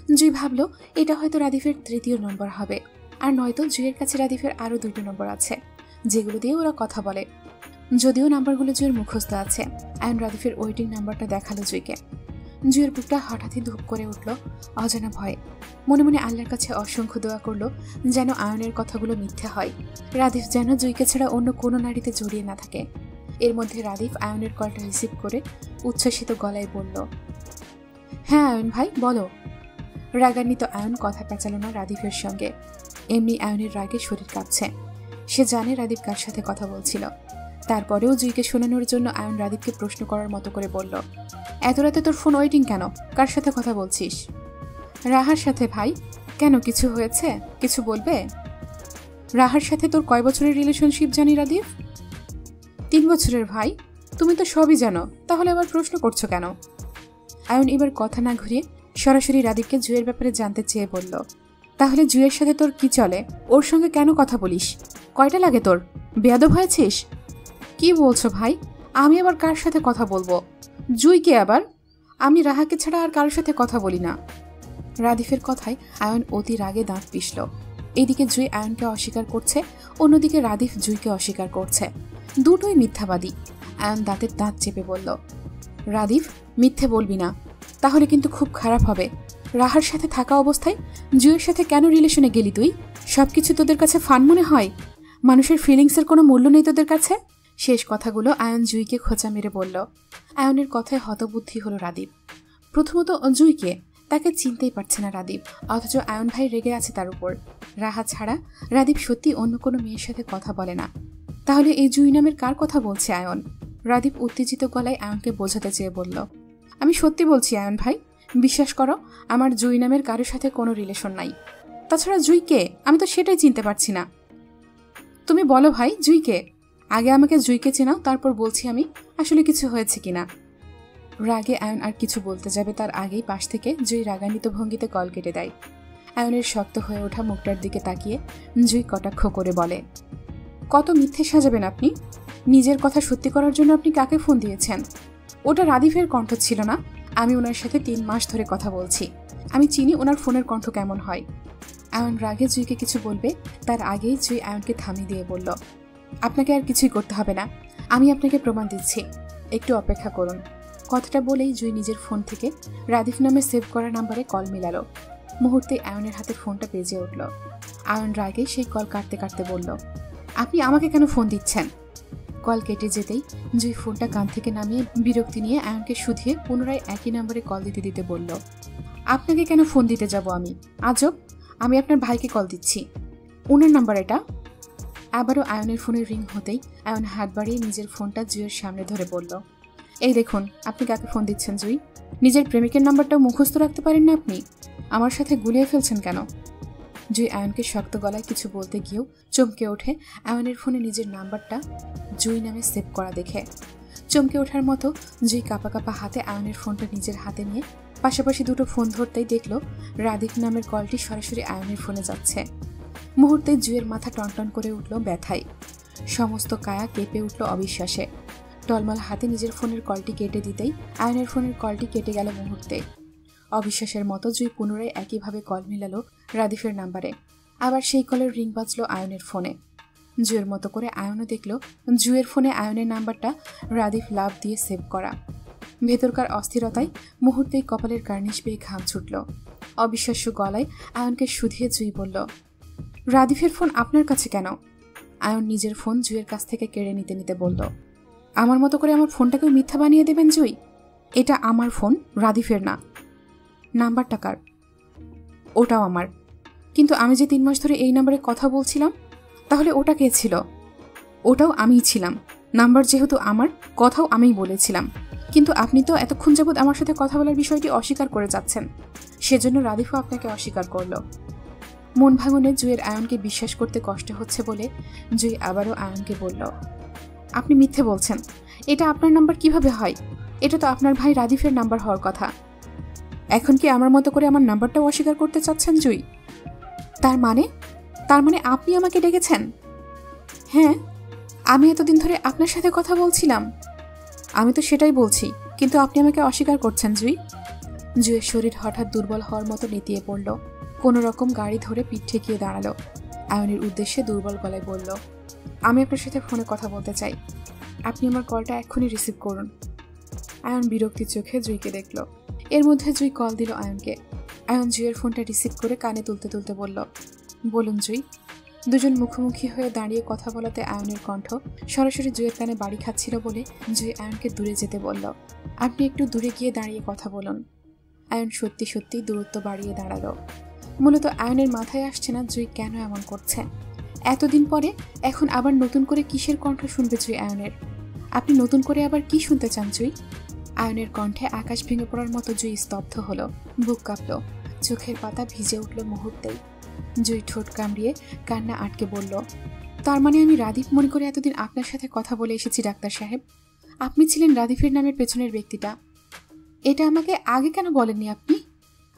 জুই ভাবল এটা হয়তো রাদীপের তৃতীয় নম্বর হবে, আর নয়তো জুইয়ের কাছে রাদীপের আরও 2টি নম্বর আছে যেগুলো দিয়ে ওরা কথা বলে। যদিও নাম্বারগুলো জুইয়ের মুখস্থ আছে। আয়ন রাদীপের ওয়েটিং নাম্বারটা দেখালো জুইকে। জুইয়ের বুকটা হঠাৎই ধূপ করে উঠল অজানা ভয়ে। মনে মনে আল্লাহর কাছে অসংখ্য দোয়া করলো যেন আয়নের কথাগুলো মিথ্যে হয়, রাদীপ যেন জুইকে ছাড়া অন্য কোনো নারীতে জড়িয়ে না থাকে। এর মধ্যে রাদীপ আয়নের কলটা রিসিভ করে উচ্ছ্বসিত গলায় বলল, হ্যাঁ আয়ন ভাই বলো। রাগান্বিত আয়ন কথা পেঁচালো না রাদীপের সঙ্গে। এমনি আয়নের রাগে শরীর কাঁপছে। সে জানে রাদীপ কার সাথে কথা বলছিল। তারপরেও জুইকে শোনানোর জন্য আয়ন রাদীপকে প্রশ্ন করার মতো করে বলল, এত রাতে তোর ফোন ওয়েটিং কেন? কার সাথে কথা বলছিস? রাহার সাথে। ভাই কেন, কিছু হয়েছে? কিছু বলবে? রাহার সাথে তোর কয় বছরের রিলেশনশিপ জানি রাদীপ? 3 বছরের। ভাই তুমি তো সবই জানো, তাহলে আবার প্রশ্ন করছো কেন? আয়ন এবার কথা না ঘুরিয়ে সরাসরি রাদীপকে জুইয়ের ব্যাপারে জানতে চেয়ে বলল, তাহলে জুইয়ের সাথে তোর কি চলে? ওর সঙ্গে কেন কথা বলিস? কয়টা লাগে তোর? বেয়াদব হয়েছিস? কি বলছো ভাই? আমি আবার কার সাথে কথা বলবো? জুইকে আবার? আমি রাহাকে ছাড়া আর কারোর সাথে কথা বলি না। রাদীপের কথায় আয়ন অতি রাগে দাঁত পিষল। এদিকে জুই আয়নকে অস্বীকার করছে, অন্যদিকে রাদীপ জুইকে অস্বীকার করছে। দুটোই মিথ্যাবাদী। আয়ন দাঁতের দাঁত চেপে বলল, রাদীপ মিথ্যে বলবি না, তাহলে কিন্তু খুব খারাপ হবে। রাহার সাথে থাকা অবস্থায় জুইয়ের সাথে কেন রিলেশনে গেলি তুই? সবকিছু তোদের কাছে ফান মনে হয়? মানুষের ফিলিংসের কোনো মূল্য নেই তোদের কাছে? শেষ কথাগুলো আয়ন জুইকে খোঁচা মেরে বলল। আয়নের কথায় হতবুদ্ধি হলো রাদীপ। প্রথমত জুইকে, তাকে চিনতেই পারছে না রাদীপ, অথচ আয়ন ভাই রেগে আছে তার উপর। রাহা ছাড়া রাদীপ সত্যি অন্য কোনো মেয়ের সাথে কথা বলে না। তাহলে এই জুই নামের কার কথা বলছে আয়ন? রাদীপ উত্তেজিত গলায় আয়নকে বোঝাতে চেয়ে বলল, আমি সত্যি বলছি আয়ন ভাই, বিশ্বাস করো আমার জুই নামের কারোর সাথে কোনো রিলেশন নাই। তাছাড়া জুইকে আমি তো সেটাই চিনতে পারছি না। তুমি বলো ভাই জুইকে। আগে আমাকে জুইকে চেনাও, তারপর বলছি আমি আসলে কিছু হয়েছে কিনা। রাগে আয়ন আর কিছু বলতে যাবে তার আগেই পাশ থেকে জুই রাগান্বিত ভঙ্গিতে কল কেটে দেয়। আয়নের শক্ত হয়ে ওঠা মুখটার দিকে তাকিয়ে জুই কটাক্ষ করে বলে, কত মিথ্যে সাজাবেন আপনি? নিজের কথা সত্যি করার জন্য আপনি কাকে ফোন দিয়েছেন? ওটা রাদীপের কণ্ঠ ছিল না। আমি ওনার সাথে 3 মাস ধরে কথা বলছি, আমি চিনি ওনার ফোনের কণ্ঠ কেমন হয়। আয়ন রাগে জুইকে কিছু বলবে তার আগেই জুই আয়নকে থামিয়ে দিয়ে বলল, আপনাকে আর কিছুই করতে হবে না, আমি আপনাকে প্রমাণ দিচ্ছি, একটু অপেক্ষা করুন। কথাটা বলেই জুই নিজের ফোন থেকে রাদীপ নামে সেভ করা নাম্বারে কল মিলালো। মুহূর্তে আয়নের হাতে ফোনটা বেজে উঠল। আয়ন রাগে সেই কল কাটতে কাটতে বলল, আপনি আমাকে কেন ফোন দিচ্ছেন? কল কেটে যেতেই জুই ফোনটা কান থেকে নামিয়ে বিরক্তি নিয়ে আয়নকে শুধিয়ে পুনরায় একই নম্বরে কল দিতে দিতে বলল, আপনাকে কেন ফোন দিতে যাব আমি? আজব, আমি আপনার ভাইকে কল দিচ্ছি, ওনার নাম্বার এটা। আবারও আয়নের ফোনের রিং হতেই আয়ন হাত বাড়িয়ে নিজের ফোনটা জুইয়ের সামনে ধরে বলল, এই দেখুন আপনি কাকে ফোন দিচ্ছেন জুই? নিজের প্রেমিকের নাম্বারটাও মুখস্থ রাখতে পারেন না আপনি? আমার সাথে গুলিয়ে ফেলছেন কেন? জুই আয়নকে শক্ত গলায় কিছু বলতে গিয়েও চমকে ওঠে আয়নের ফোনে নিজের নাম্বারটা জুই নামে সেভ করা দেখে। চমকে ওঠার মতো জুই কাঁপা কাঁপা হাতে আয়নের ফোনটা নিজের হাতে নিয়ে পাশাপাশি দুটো ফোন ধরতেই দেখল রাদীপ নামের কলটি সরাসরি আয়নের ফোনে যাচ্ছে। মুহূর্তে জুইয়ের মাথা টনটন করে উঠল ব্যথায়। সমস্ত কায়া কেঁপে উঠল অবিশ্বাসে। টলমল হাতে নিজের ফোনের কলটি কেটে দিতেই আয়নের ফোনের কলটি কেটে গেল মুহূর্তে। অবিশ্বাসের মতো জুই পুনরায় একইভাবে কল মিলালো রাদিফের নাম্বারে। আবার সেই কলের রিং বাজলো আয়নের ফোনে। জুয়ের মতো করে আয়নও দেখল জুয়ের ফোনে আয়নের নাম্বারটা রাদিফ লাভ দিয়ে সেভ করা। ভেতরকার অস্থিরতায় মুহূর্তেই কপালের কার্নিশ বেয়ে ঘাম ছুটল। অবিশ্বাস্য গলায় আয়নকে শুধিয়ে জুই বলল, রাদিফের ফোন আপনার কাছে কেন? আয়ন নিজের ফোন জুয়ের কাছ থেকে কেড়ে নিতে নিতে বলল, আমার মতো করে আমার ফোনটাকেও মিথ্যা বানিয়ে দেবেন জুই? এটা আমার ফোন, রাদিফের না। নাম্বারটা কার? ওটাও আমার। কিন্তু আমি যে 3 মাস ধরে এই নাম্বারে কথা বলছিলাম, তাহলে ওটা কে ছিল? ওটাও আমিই ছিলাম। নাম্বার যেহেতু আমার, কথাও আমিই বলেছিলাম। কিন্তু আপনি তো এতক্ষণ যাবৎ আমার সাথে কথা বলার বিষয়টি অস্বীকার করে যাচ্ছেন। সেজন্য রাদিফও আপনাকে অস্বীকার করল। মন ভাঙনে জুয়ের আয়নকে বিশ্বাস করতে কষ্ট হচ্ছে বলে জুই আবারও আয়নকে বলল, আপনি মিথ্যে বলছেন। এটা আপনার নাম্বার কিভাবে হয়? এটা তো আপনার ভাই রাদিফের নাম্বার হওয়ার কথা। এখন কি আমার মতো করে আমার নাম্বারটাও অস্বীকার করতে চাচ্ছেন জুই? তার মানে আপনি আমাকে ডেকেছেন? হ্যাঁ, আমি এতদিন ধরে আপনার সাথে কথা বলছিলাম। আমি তো সেটাই বলছি, কিন্তু আপনি আমাকে অস্বীকার করছেন জুই। জুয়ের শরীর হঠাৎ দুর্বল হওয়ার মতো নেতিয়ে পড়ল। কোনো রকম গাড়ি ধরে পিঠ ঠেকিয়ে দাঁড়ালো। আয়নের উদ্দেশ্যে দুর্বল গলায় বলল, আমি আপনার সাথে ফোনে কথা বলতে চাই। আপনি আমার কলটা এক্ষুনি রিসিভ করুন। আয়ন বিরক্তির চোখে জুইকে দেখল। এর মধ্যে জুই কল দিল আয়নকে। আয়ন জুয়ের ফোনটা রিসিভ করে কানে তুলতে তুলতে বলল, বলুন জুই। দুজন মুখোমুখি হয়ে দাঁড়িয়ে কথা বলাতে আয়নের কণ্ঠ সরাসরি জুয়ের কানে বাড়ি খাচ্ছিল বলে জুই আয়নকে দূরে যেতে বলল, আপনি একটু দূরে গিয়ে দাঁড়িয়ে কথা বলুন। আয়ন সত্যি সত্যি দূরত্ব বাড়িয়ে দাঁড়ালো। মূলত আয়নের মাথায় আসছে না জুই কেন এমন করছে। এতদিন পরে এখন আবার নতুন করে কিসের কণ্ঠ শুনবে জুই আয়নের? আপনি নতুন করে আবার কি শুনতে চান জুই? আয়নের কণ্ঠে আকাশ ভেঙে পড়ার মতো জুই স্তব্ধ হলো, বুক কাঁপল, চোখের পাতা ভিজে উঠল মুহূর্তেই। জুই ঠোঁট কামড়িয়ে কান্না আটকে বলল, তার মানে আমি রাদিফ মনে করে এতদিন আপনার সাথে কথা বলে এসেছি ডাক্তার সাহেব? আপনি ছিলেন রাদিফের নামের পেছনের ব্যক্তিটা। এটা আমাকে আগে কেন বলেননি আপনি?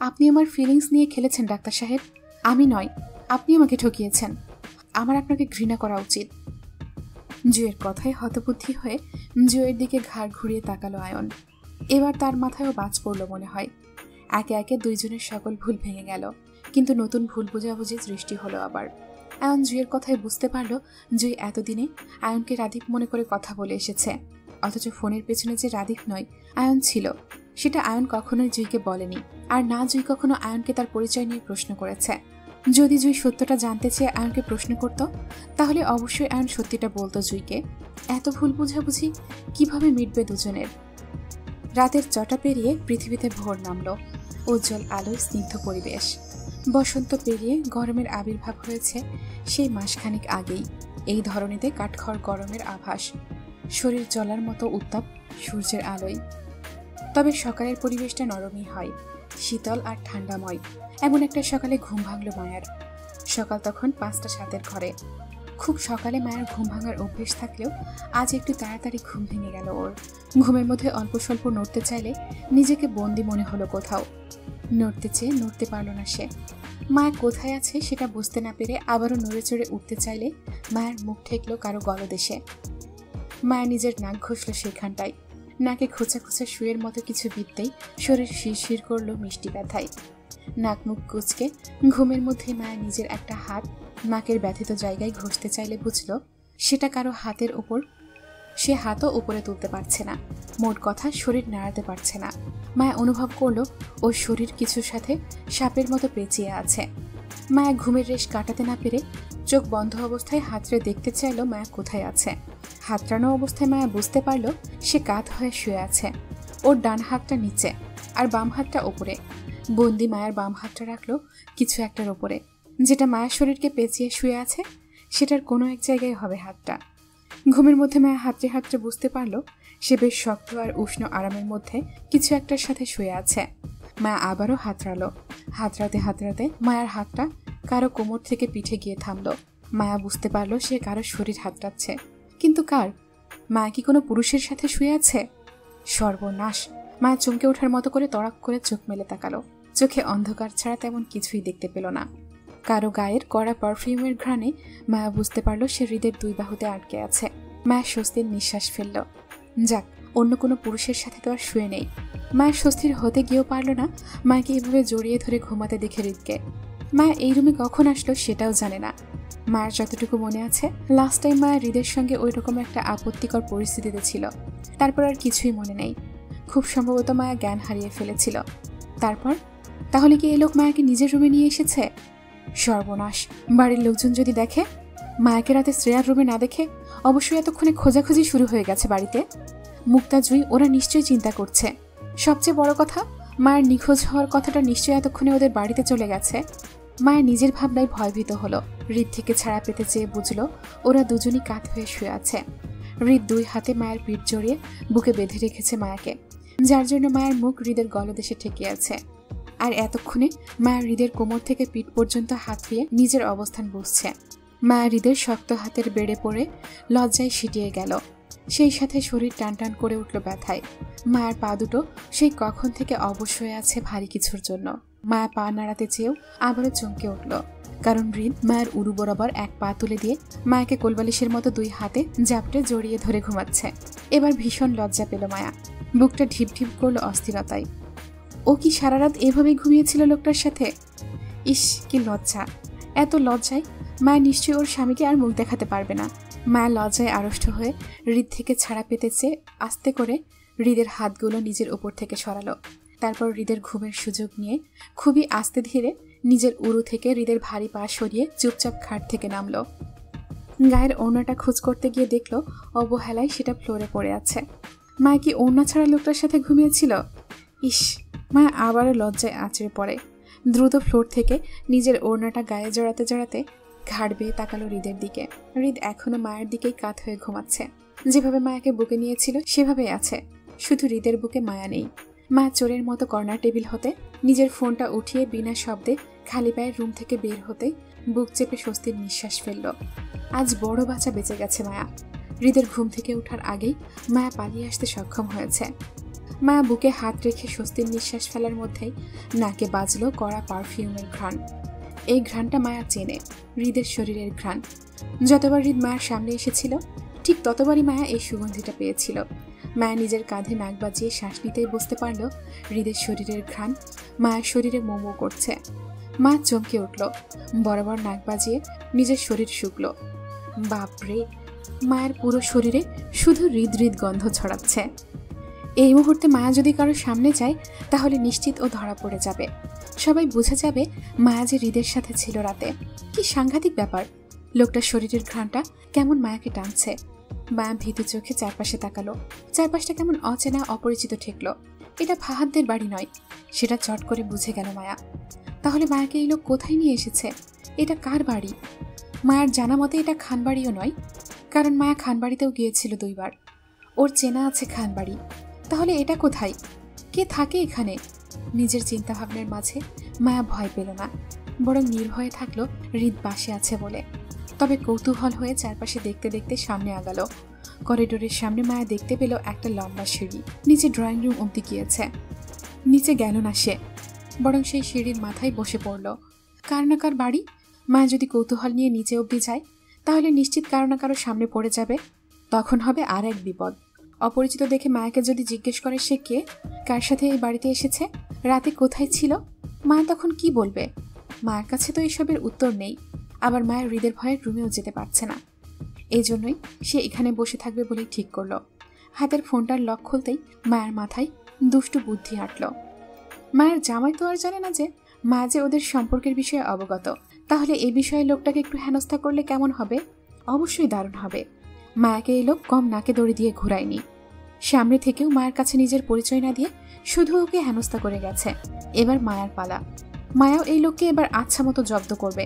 আপনি আমার ফিলিংস নিয়ে খেলেছেন ডাক্তার সাহেব। আমি নয়, আপনি আমাকে ঠকিয়েছেন। আমার আপনাকে ঘৃণা করা উচিত। জুয়ের কথায় হতবুদ্ধি হয়ে জুয়ের দিকে ঘাড় ঘুরিয়ে তাকালো আয়ন। এবার তার মাথায়ও বাজ পড়ল মনে হয়। একে একে দুইজনের সকল ভুল ভেঙে গেল, কিন্তু নতুন ভুল বোঝাবুঝি সৃষ্টি হলো আবার। আয়ন জুয়ের কথায় বুঝতে পারল জুই এতদিনে আয়নকে রাদিফ মনে করে কথা বলে এসেছে, অথচ ফোনের পেছনে যে রাদিফ নয় আয়ন ছিল সেটা আয়ন কখনোই জুইকে বলেনি। আর না জুই কখনো আয়নকে তার পরিচয় নিয়ে প্রশ্ন করেছে। যদি জুই সত্যটা জানতে চেয়ে আয়নকে প্রশ্ন করত, তাহলে অবশ্যই আয়ন সত্যিটা বলতো জুইকে। এত ভুল বোঝাবুঝি কিভাবে মিটবে দুজনের? রাতের চটা পেরিয়ে পৃথিবীতে ভোর নামল। উজ্জ্বল আলোয় স্নিগ্ধ পরিবেশ। বসন্ত পেরিয়ে গরমের আবির্ভাব হয়েছে সেই মাসখানেক আগেই। এই ধরনেতে কাঠখড় গরমের আভাস, শরীর জ্বলার মতো উত্তাপ সূর্যের আলোয়। তবে সকালের পরিবেশটা নরমই হয়, শীতল আর ঠান্ডাময়। এমন একটা সকালে ঘুম ভাঙল মায়ার। সকাল তখন 5টা 7-এর ঘরে। খুব সকালে মায়ের ঘুম ভাঙার অভ্যেস থাকলেও আজ একটু তাড়াতাড়ি ঘুম ভেঙে গেল ওর। ঘুমের মধ্যে অল্প স্বল্প নড়তে চাইলে নিজেকে বন্দি মনে হলো কোথাও। নড়তে চেয়ে নড়তে পারল না সে। মায়া কোথায় আছে সেটা বুঝতে না পেরে আবারও নড়ে চড়ে উঠতে চাইলে মায়ের মুখ ঠেকল কারো গলদেশে। মায়া নিজের নাক ঘষল সেখানটায়। নাকে খোঁচা খোঁচা শুয়ের মতো কিছু বিদ্যেই শরীর শিরশির করল মিষ্টি ব্যথায়। নাক মুখ কুচকে ঘুমের মধ্যে মায়া নিজের একটা হাত নাকের ব্যথিত জায়গায় ঘষতে চাইলে বুঝল সেটা কারো হাতের ওপর। সে হাতও উপরে তুলতে পারছে না, মোট কথা শরীর নাড়াতে পারছে না। মায়া অনুভব করল ওর শরীর কিছুর সাথে সাপের মতো পেঁচিয়ে আছে। মায়া ঘুমের রেশ কাটাতে না পেরে চোখ বন্ধ অবস্থায় হাতড়ে দেখতে চাইল মায়া কোথায় আছে। হাতড়ানো অবস্থায় মায়া বুঝতে পারল সে কাত হয়ে শুয়ে আছে। ওর ডান হাতটা নিচে আর বাম হাতটা ওপরে। বন্দি মায়ের বাম হাতটা রাখলো কিছু একটার ওপরে, যেটা মায়ের শরীরকে পেঁচিয়ে শুয়ে আছে সেটার কোনো এক জায়গায় হবে হাতটা। ঘুমের মধ্যে মায়া হাতড়ে হাতড়ে বুঝতে পারল সে বেশ শক্ত আর উষ্ণ আরামের মধ্যে কিছু একটার সাথে শুয়ে আছে। মায়া আবারও হাতড়ালো। হাতড়াতে হাতড়াতে মায়ার হাতটা কারো কোমর থেকে পিঠে গিয়ে থামলো। মায়া বুঝতে পারল সে কারো শরীর হাতড়াচ্ছে, কিন্তু কার? মায়া কি কোনো পুরুষের সাথে শুয়ে আছে? সর্বনাশ! মায়া চমকে ওঠার মতো করে তড়াক করে চোখ মেলে তাকালো। চোখে অন্ধকার ছাড়া তেমন কিছুই দেখতে পেল না। কারো গায়ের কড়া পারফিউমের ঘ্রাণে মায়া বুঝতে পারল সে হৃদের 2 বাহুতে আটকে আছে। মায়া স্বস্তির নিঃশ্বাস ফেলল। যাক, অন্য কোনো পুরুষের সাথে তো আর শুয়ে নেই। মায়ের স্বস্তির হতে গিয়েও পারল না মাকে এভাবে জড়িয়ে ধরে ঘুমাতে দেখে হৃদকে। মা এই রুমে কখন আসলো সেটাও জানে না। মায়ের যতটুকু মনে আছে, লাস্ট টাইম মা হৃদের সঙ্গে ওই রকম একটা আপত্তিকর পরিস্থিতিতে ছিল। তারপর আর কিছুই মনে নেই। খুব সম্ভবত মায়া জ্ঞান হারিয়ে ফেলেছিল। তারপর তাহলে কি এই লোক মায়াকে নিজের রুমে নিয়ে এসেছে? সর্বনাশ! বাড়ির লোকজন যদি দেখে, মায়াকে রাতে শ্রেয়ার রুমে না দেখে অবশ্যই এতক্ষণে খোঁজাখুঁজি শুরু হয়ে গেছে বাড়িতে। মুক্তা, জুই ওরা নিশ্চয়ই চিন্তা করছে। সবচেয়ে বড় কথা, মায়ের নিখোঁজ হওয়ার কথাটা নিশ্চয়ই এতক্ষণে ওদের বাড়িতে চলে গেছে। মায়া নিজের ভাবনায় ভয়ভীত হলো। হৃদ থেকে ছাড়া পেতে চেয়ে বুঝলো ওরা দুজনই কাত হয়ে শুয়ে আছে। হৃদ 2 হাতে মায়ের পিঠ জড়িয়ে বুকে বেঁধে রেখেছে মায়াকে, যার জন্য মায়ের মুখ হৃদের গলদেশে ঠেকে আছে। আর এতক্ষণে মায়ের হৃদের কোমর থেকে পিঠ পর্যন্ত হাত দিয়ে নিজের অবস্থান বুঝছে। মায়ের হৃদের শক্ত হাতের বেড়ে পড়ে লজ্জায় সিটিয়ে গেল। সেই সাথে শরীর টানটান করে উঠল ব্যথায়। মায়ের পা দুটো সেই কখন থেকে অবশ হয়ে আছে ভারী কিছুর জন্য। মায়া পা নাড়াতে চেয়েও আবারও চমকে উঠল, কারণ হৃদ মায়ের উরু বরাবর এক পা তুলে দিয়ে মায়াকে কোলবালিশের মতো 2 হাতে জাপটে জড়িয়ে ধরে ঘুমাচ্ছে। এবার ভীষণ লজ্জা পেল মায়া। বুকটা ঢিপ ঢিপ করলো অস্থিরতায়। ও কি সারা রাত এভাবেই ঘুমিয়েছিল লোকটার সাথে? ইস, কি লজ্জা! এত লজ্জায় মায়া নিশ্চয়ই ওর স্বামীকে আর মুখ দেখাতে পারবে না। মায়া লজ্জায় আড়ষ্ট হয়ে হৃদ থেকে ছাড়া পেতে চেয়ে আস্তে করে হৃদের হাতগুলো নিজের উপর থেকে সরালো। তারপর হৃদের ঘুমের সুযোগ নিয়ে খুবই আস্তে ধীরে নিজের উরু থেকে হৃদের ভারী পা সরিয়ে চুপচাপ খাট থেকে নামলো। গায়ের ওড়নাটা খোঁজ করতে গিয়ে দেখলো অবহেলায় সেটা ফ্লোরে পড়ে আছে। মায়া কি ওড়না ছাড়া লোকটার সাথে ঘুমিয়েছিল? ইস! মায়া আবারও লজ্জায় আঁচড়ে পড়ে। দ্রুত ফ্লোর থেকে নিজের ওড়নাটা গায়ে জড়াতে জড়াতে ঘাড় বেয়ে তাকালো হৃদের দিকে। হৃদ এখনো মায়ের দিকেই কাত হয়ে ঘুমাচ্ছে। যেভাবে মায়াকে বুকে নিয়েছিল সেভাবেই আছে, শুধু হৃদের বুকে মায়া নেই। মা চোরের মতো কর্নার টেবিল হতে নিজের ফোনটা উঠিয়ে বিনা শব্দে খালি পায়ে রুম থেকে বের হতেই বুক চেপে স্বস্তির নিঃশ্বাস ফেলল। আজ বড় বাঁচা বেঁচে গেছে মায়া। হৃদের ঘুম থেকে ওঠার আগেই মায়া পালিয়ে আসতে সক্ষম হয়েছে। মায়া বুকে হাত রেখে স্বস্তির নিঃশ্বাস ফেলার মধ্যেই নাকে বাজলো কড়া পারফিউমের ঘ্রাণ। এই ঘ্রাণটা মায়া চেনে, হৃদের শরীরের ঘ্রাণ। যতবার হৃদ মায়ের সামনে এসেছিল ঠিক ততবারই মায়া এই সুগন্ধিটা পেয়েছিল। মায়া নিজের কাঁধে নাক বাজিয়ে শ্বাস নিতেই বুঝতে পারল হৃদের শরীরের ঘ্রাণ মায়ের শরীরে মোমো করছে। মা চমকে উঠল, বরাবর নাক বাজিয়ে নিজের শরীর শুকল। বাপরে! মায়ের পুরো শরীরে শুধু হৃদ হৃদ গন্ধ ছড়াচ্ছে। এই মুহূর্তে মায়া যদি কারোর সামনে যায় তাহলে নিশ্চিত ও ধরা পড়ে যাবে। সবাই বুঝে যাবে মায়া যে হৃদের সাথে ছিল রাতে। কি সাংঘাতিক ব্যাপার! লোকটার শরীরের ঘ্রাণটা কেমন মায়াকে টানছে। মায়া ভীতু চোখে চারপাশে তাকালো। চারপাশটা কেমন অচেনা অপরিচিত ঠেকলো। এটা ফাহাদদের বাড়ি নয়, সেটা চট করে বুঝে গেল মায়া। তাহলে মায়াকে এই লোক কোথায় নিয়ে এসেছে? এটা কার বাড়ি? মায়ার জানা মতে এটা খানবাড়িও নয়, কারণ মায়া খানবাড়িতেও গিয়েছিল 2 বার। ওর চেনা আছে খানবাড়ি। তাহলে এটা কোথায়? কে থাকে এখানে? নিজের চিন্তাভাবনার মাঝে মায়া ভয় পেল না, বরং নির্ভয়ে থাকলো হৃদ পাশে আছে বলে। তবে কৌতূহল হয়ে চারপাশে দেখতে দেখতে সামনে আগালো। করিডোরের সামনে মায়া দেখতে পেল একটা লম্বা সিঁড়ি নিচে ড্রয়িং রুম অবধি গিয়েছে। নিচে গেল না সে, বরং সেই সিঁড়ির মাথায় বসে পড়ল। কার না কার বাড়ি। মায়া যদি কৌতূহল নিয়ে নিচে অবধি যায় তাহলে নিশ্চিত কারো না কারো সামনে পড়ে যাবে। তখন হবে আর এক বিপদ। অপরিচিত দেখে মায়াকে যদি জিজ্ঞেস করে সে কে, কার সাথে এই বাড়িতে এসেছে, রাতে কোথায় ছিল, মায়া তখন কি বলবে? মায়ের কাছে তো এসবের উত্তর নেই। আবার মায়ের হৃদের ভয়ে রুমেও যেতে পারছে না। এই জন্যই সে এখানে বসে থাকবে বলেই ঠিক করলো। হাতের ফোনটার লক খুলতেই মায়ের মাথায় দুষ্টু বুদ্ধি আঁটল। মায়ের জামাই তো আর জানে না যে মায়া যে ওদের সম্পর্কের বিষয়ে অবগত। তাহলে এই বিষয়ে লোকটাকে একটু হেনস্থা করলে কেমন হবে? অবশ্যই দারুণ হবে। মায়াকে এই লোক কম নাকে দড়ি দিয়ে ঘুরায়নি। সামনে থেকেও মায়ের কাছে নিজের পরিচয় না দিয়ে শুধু ওকে হেনস্থা করে গেছে। এবার মায়ার পালা। মায়াও এই লোককে এবার আচ্ছা মতো জব্দ করবে,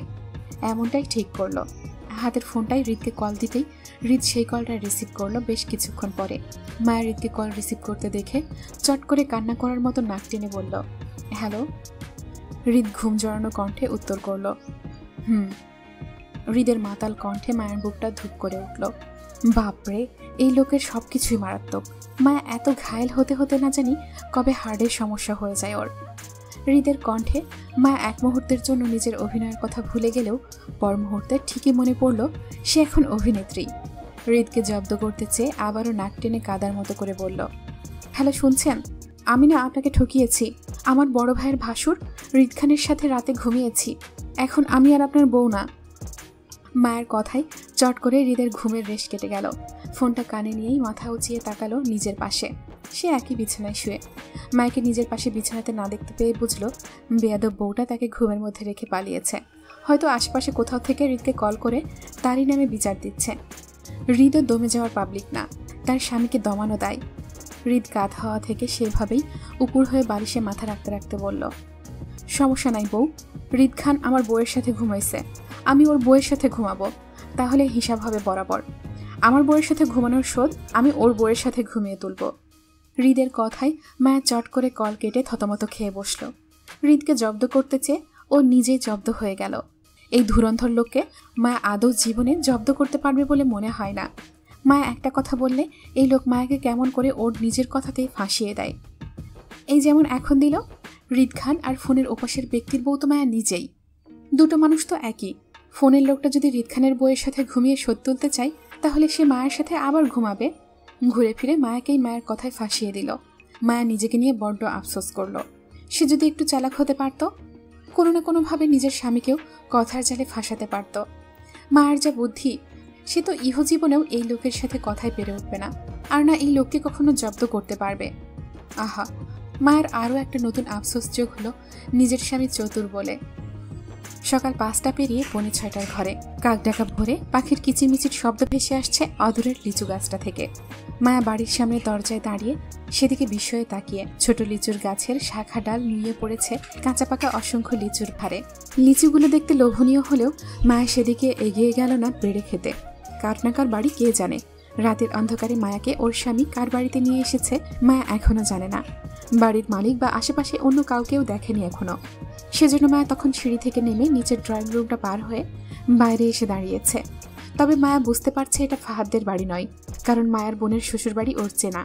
এমনটাই ঠিক করলো। হাতের ফোনটাই হৃদকে কল দিতেই হৃদ সেই কলটা রিসিভ করলো বেশ কিছুক্ষণ পরে। মায়া হৃদকে কল রিসিভ করতে দেখে চট করে কান্না করার মতো নাক টেনে বলল, হ্যালো। হৃদ ঘুম জড়ানো কণ্ঠে উত্তর করলো, হৃদের মাতাল কণ্ঠে মায়ের বুকটা ধুপ করে উঠল। বাপরে, এই লোকের সবকিছুই মারাত্মক। মায়া এত ঘায়েল হতে হতে না জানি কবে হার্টের সমস্যা হয়ে যায় ওর। হৃদের কণ্ঠে মায়া এক মুহূর্তের জন্য নিজের অভিনয়ের কথা ভুলে গেলেও পর মুহূর্তে ঠিকই মনে পড়ল সে এখন অভিনেত্রী। হৃদকে জব্দ করতে চেয়ে আবারও নাক টেনে কাদার মতো করে বলল, হ্যালো শুনছেন? আমি না আপনাকে ঠকিয়েছি। আমার বড় ভাইয়ের ভাসুর হৃদ খানের সাথে রাতে ঘুমিয়েছি। এখন আমি আর আপনার বউ না। মায়ের কথায় চট করে হৃদের ঘুমের রেশ কেটে গেল। ফোনটা কানে নিয়েই মাথা উঁচিয়ে তাকালো নিজের পাশে। সে একই বিছানায় শুয়ে। মায়েকে নিজের পাশে বিছানাতে না দেখতে পেয়ে বুঝল বেয়াদব বউটা তাকে ঘুমের মধ্যে রেখে পালিয়েছে। হয়তো আশেপাশে কোথাও থেকে হৃদকে কল করে তারই নামে বিচার দিচ্ছে। হৃদও দমে যাওয়ার পাবলিক না, তার স্বামীকে দমানো দায়। হৃদ কাঁধ হওয়া থেকে সেভাবেই উপুর হয়ে বালিশে মাথা রাখতে রাখতে বলল, সমস্যা নাই বউ, হৃদ খান আমার বউয়ের সাথে ঘুমাইছে, আমি ওর বউয়ের সাথে ঘুমাবো, তাহলে হিসাব হবে বরাবর। আমার বউয়ের সাথে ঘুমানোর শোধ আমি ওর বউয়ের সাথে ঘুমিয়ে তুলব। হৃদের কথায় মায়া চট করে কল কেটে থতমত খেয়ে বসল। হৃদকে জব্দ করতে চেয়ে ও নিজেই জব্দ হয়ে গেল। এই ধুরন্ধর লোককে মায়া আদৌ জীবনে জব্দ করতে পারবে বলে মনে হয় না। মায়া একটা কথা বললে এই লোক মায়াকে কেমন করে ওর নিজের কথাতেই ফাঁসিয়ে দেয়। এই যেমন এখন দিল, হৃদ খান আর ফোনের ওপাশের ব্যক্তির বউ তো মায়া নিজেই। দুটো মানুষ তো একই। ফোনের লোকটা যদি হৃদ খানের বউয়ের সাথে ঘুমিয়ে শোধ তুলতে চায়, তাহলে সে মায়ের সাথে আবার ঘুমাবে। ঘুরে ফিরে মায়াকেই মায়ের কথায় ফাঁসিয়ে দিল। মায়া নিজেকে নিয়ে বড্ড আফসোস করল। সে যদি একটু চালাক হতে পারত, কোনো না কোনোভাবে নিজের স্বামীকেও কথার জালে ফাঁসাতে পারত। মায়ের যা বুদ্ধি, সে তো ইহজীবনেও এই লোকের সাথে কথায় পেরে উঠবে না, আর না এই লোককে কখনো জব্দ করতে পারবে। আহা, মায়ের আরও একটা নতুন আফসোস যোগ হলো নিজের স্বামী চতুর বলে। সকাল 5টা পেরিয়ে 5:45 ঘরে কাক ডাকা ভোরে পাখির কিচিরমিচির শব্দ ভেসে আসছে অদূরের লিচু গাছটা থেকে। মায়া বাড়ির সামনে দরজায় দাঁড়িয়ে সেদিকে বিস্ময়ে তাকিয়ে। ছোট লিচুর গাছের শাখা ডাল নুয়ে পড়েছে কাঁচা পাকা অসংখ্য লিচুর ভারে। লিচুগুলো দেখতে লোভনীয় হলেও মায়া সেদিকে এগিয়ে গেল না পেড়ে খেতে। কার না কার বাড়ি কে জানে। রাতের অন্ধকারে মায়াকে ওর স্বামী কার বাড়িতে নিয়ে এসেছে মায়া এখনো জানে না। বাড়ির মালিক বা আশেপাশে অন্য কাউকেও দেখেনি এখনো। সেজন্য মায়া তখন সিঁড়ি থেকে নেমে নিচের ড্রয়িং রুমটা পার হয়ে বাইরে এসে দাঁড়িয়েছে। তবে মায়া বুঝতে পারছে এটা ফাহাদদের বাড়ি নয়, কারণ মায়ার বোনের শ্বশুর বাড়ি ওর চেনা।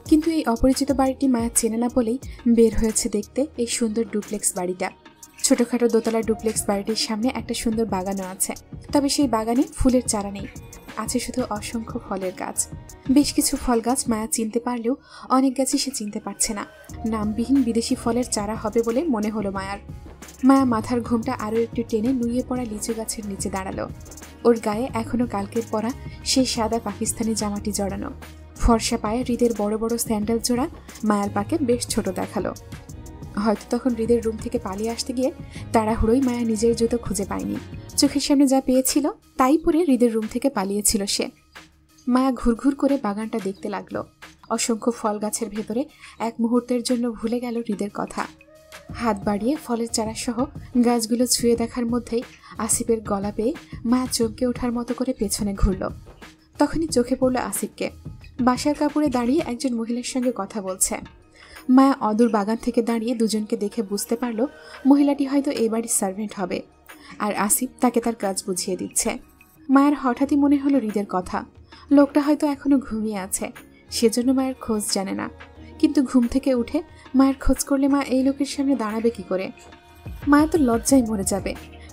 কিন্তু এই অপরিচিত বাড়িটি মায়া চেনে না বলেই বের হয়েছে দেখতে এই সুন্দর ডুপ্লেক্স বাড়িটা। ছোটখাটো দোতলা ডুপ্লেক্স বাড়িটির সামনে একটা সুন্দর বাগানও আছে, তবে সেই বাগানে ফুলের চারা নেই, আছে শুধু অসংখ্য ফলের গাছ। বেশ কিছু ফল গাছ মায়া চিনতে পারলেও অনেক গাছই সে চিনতে পারছে না। নামবিহীন বিদেশি ফলের চারা হবে বলে মনে হলো মায়ার। মায়া মাথার ঘুমটা আরও একটু টেনে নুয়ে পড়া লিচু গাছের নিচে দাঁড়ালো। ওর গায়ে এখনো কালকের পরা সেই সাদা পাকিস্তানি জামাটি জড়ানো। ফর্সা পায়ে হৃদের বড় বড় স্যান্ডেল জোড়া মায়ার পাকে বেশ ছোট দেখালো। হয়তো তখন হৃদের রুম থেকে পালিয়ে আসতে গিয়ে তাড়াহুড়োই মায়া নিজের জুতো খুঁজে পায়নি। চোখের সামনে যা পেয়েছিল তাই পরে হৃদের রুম থেকে পালিয়েছিল সে। মায়া ঘুরঘুর করে বাগানটা দেখতে লাগলো। অসংখ্য ফল গাছের ভেতরে এক মুহূর্তের জন্য ভুলে গেল হৃদের কথা। হাত বাড়িয়ে ফলের চারা সহ গাছগুলো ছুঁয়ে দেখার মধ্যেই আসিফের গলা পেয়ে মায়া চমকে ওঠার মতো করে পেছনে ঘুরল। তখনই চোখে পড়ল আসিফকে বাসার কাপড়ে দাঁড়িয়ে একজন মহিলার সঙ্গে কথা বলছে। মায়া অদূর বাগান থেকে দাঁড়িয়ে দুজনকে দেখে বুঝতে পারল মহিলাটি হয়তো এই বাড়ির সার্ভেন্ট হবে, আর আসিফ তাকে তার কাজ বুঝিয়ে দিচ্ছে। মায়ের হঠাৎই মনে হলো হৃদের কথা। লোকটা হয়তো এখনো ঘুমিয়ে আছে, সেজন্য মায়ের খোঁজ জানে না। কিন্তু ঘুম থেকে উঠে মায়ের খোঁজ করলে মা এই লোকের সামনে দাঁড়াবে কি করে? মায়া তো লজ্জায় মরে যাবে।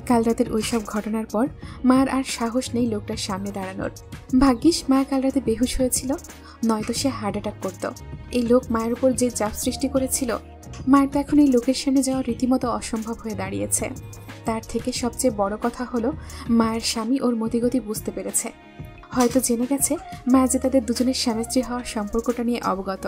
কাল রাতের ওইসব ঘটনার পর মায়ের আর সাহস নেই লোকটার সামনে দাঁড়ানোর। ভাগ্যিস মায়া কাল রাতে বেহুশ হয়েছিল, নয়তো সে হার্ট অ্যাটাক করত। এই লোক মায়ের উপর যে চাপ সৃষ্টি করেছিল, মায়ের তো এখন এই লোকের সামনে যাওয়া রীতিমতো অসম্ভব হয়ে দাঁড়িয়েছে। তার থেকে সবচেয়ে বড় কথা হলো মায়ের স্বামী ওর মতিগতি বুঝতে পেরেছে। হয়তো জেনে গেছে মায়া যে তাদের দুজনের স্বামী স্ত্রী হওয়ার সম্পর্কটা নিয়ে অবগত।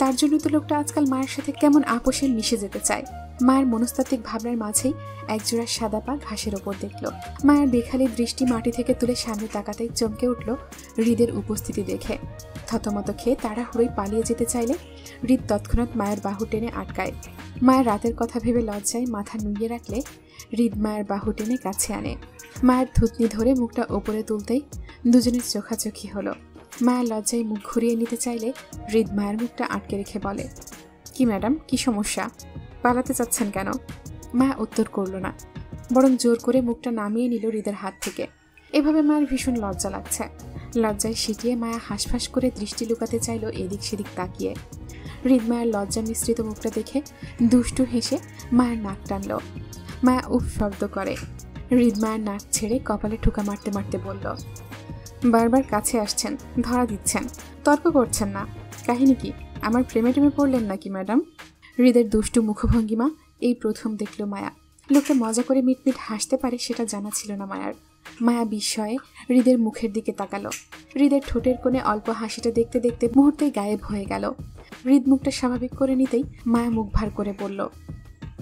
তার জন্য তো লোকটা আজকাল মায়ের সাথে কেমন আপোষে মিশে যেতে চায়। মায়ের মনস্তাত্ত্বিক ভাবনার মাঝেই একজোড়া সাদা পা ঘাসের ওপর দেখল। মায়ের বেখালি দৃষ্টি মাটি থেকে তুলে সামনে তাকাতেই চমকে উঠল হৃদের উপস্থিতি দেখে। থতমত খেয়ে তাড়াহুড়োই পালিয়ে যেতে চাইলে হৃদ তৎক্ষণাৎ মায়ের বাহু টেনে আটকায়। মায়ের রাতের কথা ভেবে লজ্জায় মাথা নুইয়ে রাখলে হৃদ মায়ের বাহু টেনে কাছে আনে। মায়ের থুতনি ধরে মুখটা ওপরে তুলতেই দুজনের চোখাচোখি হলো। মায়ের লজ্জায় মুখ ঘুরিয়ে নিতে চাইলে হৃদ মায়ের মুখটা আটকে রেখে বলে, কি ম্যাডাম, কি সমস্যা? পালাতে চাচ্ছেন কেন? মায়া উত্তর করল না, বরং জোর করে মুখটা নামিয়ে নিল হৃদের হাত থেকে। এভাবে মায়ের ভীষণ লজ্জা লাগছে। লজ্জায় সিটিয়ে মায়া হাঁসফাঁস করে দৃষ্টি লুকাতে চাইল এদিক সেদিক তাকিয়ে। হৃদ মায়ের লজ্জা মিশ্রিত মুখটা দেখে দুষ্টু হেসে মায়ের নাক টানল। মায়া উফ শব্দ করে। হৃদ মায়ের নাক ছেড়ে কপালে ঠুকা মারতে মারতে বলল, বারবার কাছে আসছেন, ধরা দিচ্ছেন, তর্ক করছেন না। কাহিনী কি? আমার প্রেমে টেমে পড়লেন নাকি ম্যাডাম? হৃদের দুষ্টু মুখভঙ্গিমা এই প্রথম দেখল মায়া। লোকটা মজা করে মিটমিট হাসতে পারে সেটা জানা ছিল না মায়ার। মায়া বিস্ময়ে হৃদের মুখের দিকে তাকালো। হৃদের ঠোঁটের কোণে অল্প হাসিটা দেখতে দেখতে মুহূর্তেই গায়েব হয়ে গেল। হৃদ মুখটা স্বাভাবিক করে নিতেই মায়া মুখ ভার করে বলল,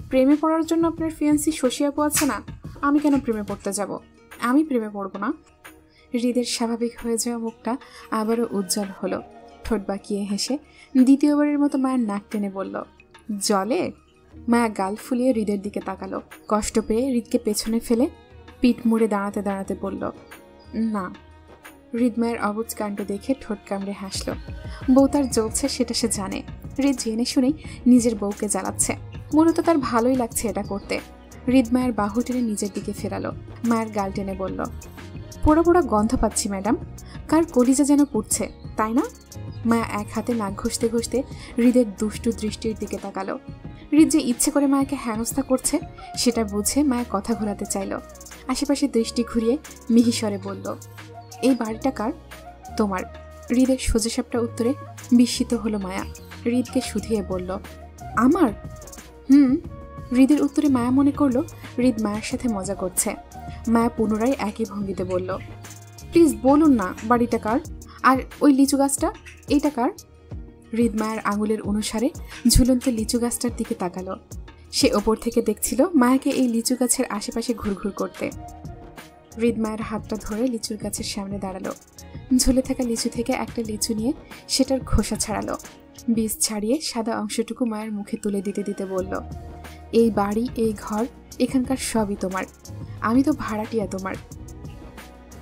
প্রেমে পড়ার জন্য আপনার ফিয়ান্সি শশী আপু আছে না? আমি কেন প্রেমে পড়তে যাব? আমি প্রেমে পড়ব না। হৃদের স্বাভাবিক হয়ে যাওয়া মুখটা আবারও উজ্জ্বল হলো। ঠোঁট বাঁকিয়ে হেসে দ্বিতীয়বারের মতো মায়ের নাক টেনে বলল, জলে? মায়া গাল ফুলিয়ে হৃদের দিকে তাকালো। কষ্ট পেয়ে হৃদকে পেছনে ফেলে পিঠ মুড়ে দাঁড়াতে দাঁড়াতে বলল, না। হৃদ মায়ের অবুজ কাণ্ড দেখে ঠোঁট কামড়ে হাসল। বউ তার জ্বলছে সেটা সে জানে। হৃদ জেনে শুনেই নিজের বউকে জ্বালাচ্ছে। মূলত তার ভালোই লাগছে এটা করতে। হৃদ মায়ের বাহু টেনে নিজের দিকে ফেরালো। মায়ের গাল টেনে বলল, পোড়া পোড়া গন্ধ পাচ্ছি ম্যাডাম। কার কলিজা যেন পুড়ছে, তাই না? মায়া এক হাতে নাক ঘষতে ঘষতে হৃদের দুষ্টু দৃষ্টির দিকে তাকালো। হৃদ যে ইচ্ছে করে মায়াকে হেনস্থা করছে সেটা বুঝে মায়া কথা ঘোরাতে চাইল। আশেপাশে দৃষ্টি ঘুরিয়ে মিহিস্বরে বলল, এই বাড়িটা কার? তোমার। হৃদের সোজাসাপটা উত্তরে বিস্মিত হলো মায়া। হৃদকে শুধিয়ে বলল, আমার? হৃদের উত্তরে মায়া মনে করলো হৃদ মায়ের সাথে মজা করছে। মায়া পুনরায় একই ভঙ্গিতে বলল, প্লিজ বলুন না বাড়িটা কার? আর ওই লিচু গাছটা, এইটা কার? হৃদ মায়ের আঙুলের অনুসারে ঝুলন্ত লিচু গাছটার দিকে তাকালো। সে ওপর থেকে দেখছিল মায়াকে এই লিচু গাছের আশেপাশে ঘুরঘুর করতে। হৃদ মায়ের হাতটা ধরে লিচুর গাছের সামনে দাঁড়ালো। ঝুলে থাকা লিচু থেকে একটা লিচু নিয়ে সেটার খোসা ছাড়ালো। বীজ ছাড়িয়ে সাদা অংশটুকু মায়ের মুখে তুলে দিতে দিতে বলল, এই বাড়ি, এই ঘর, এখানকার সবই তোমার। আমি তো ভাড়াটিয়া তোমার।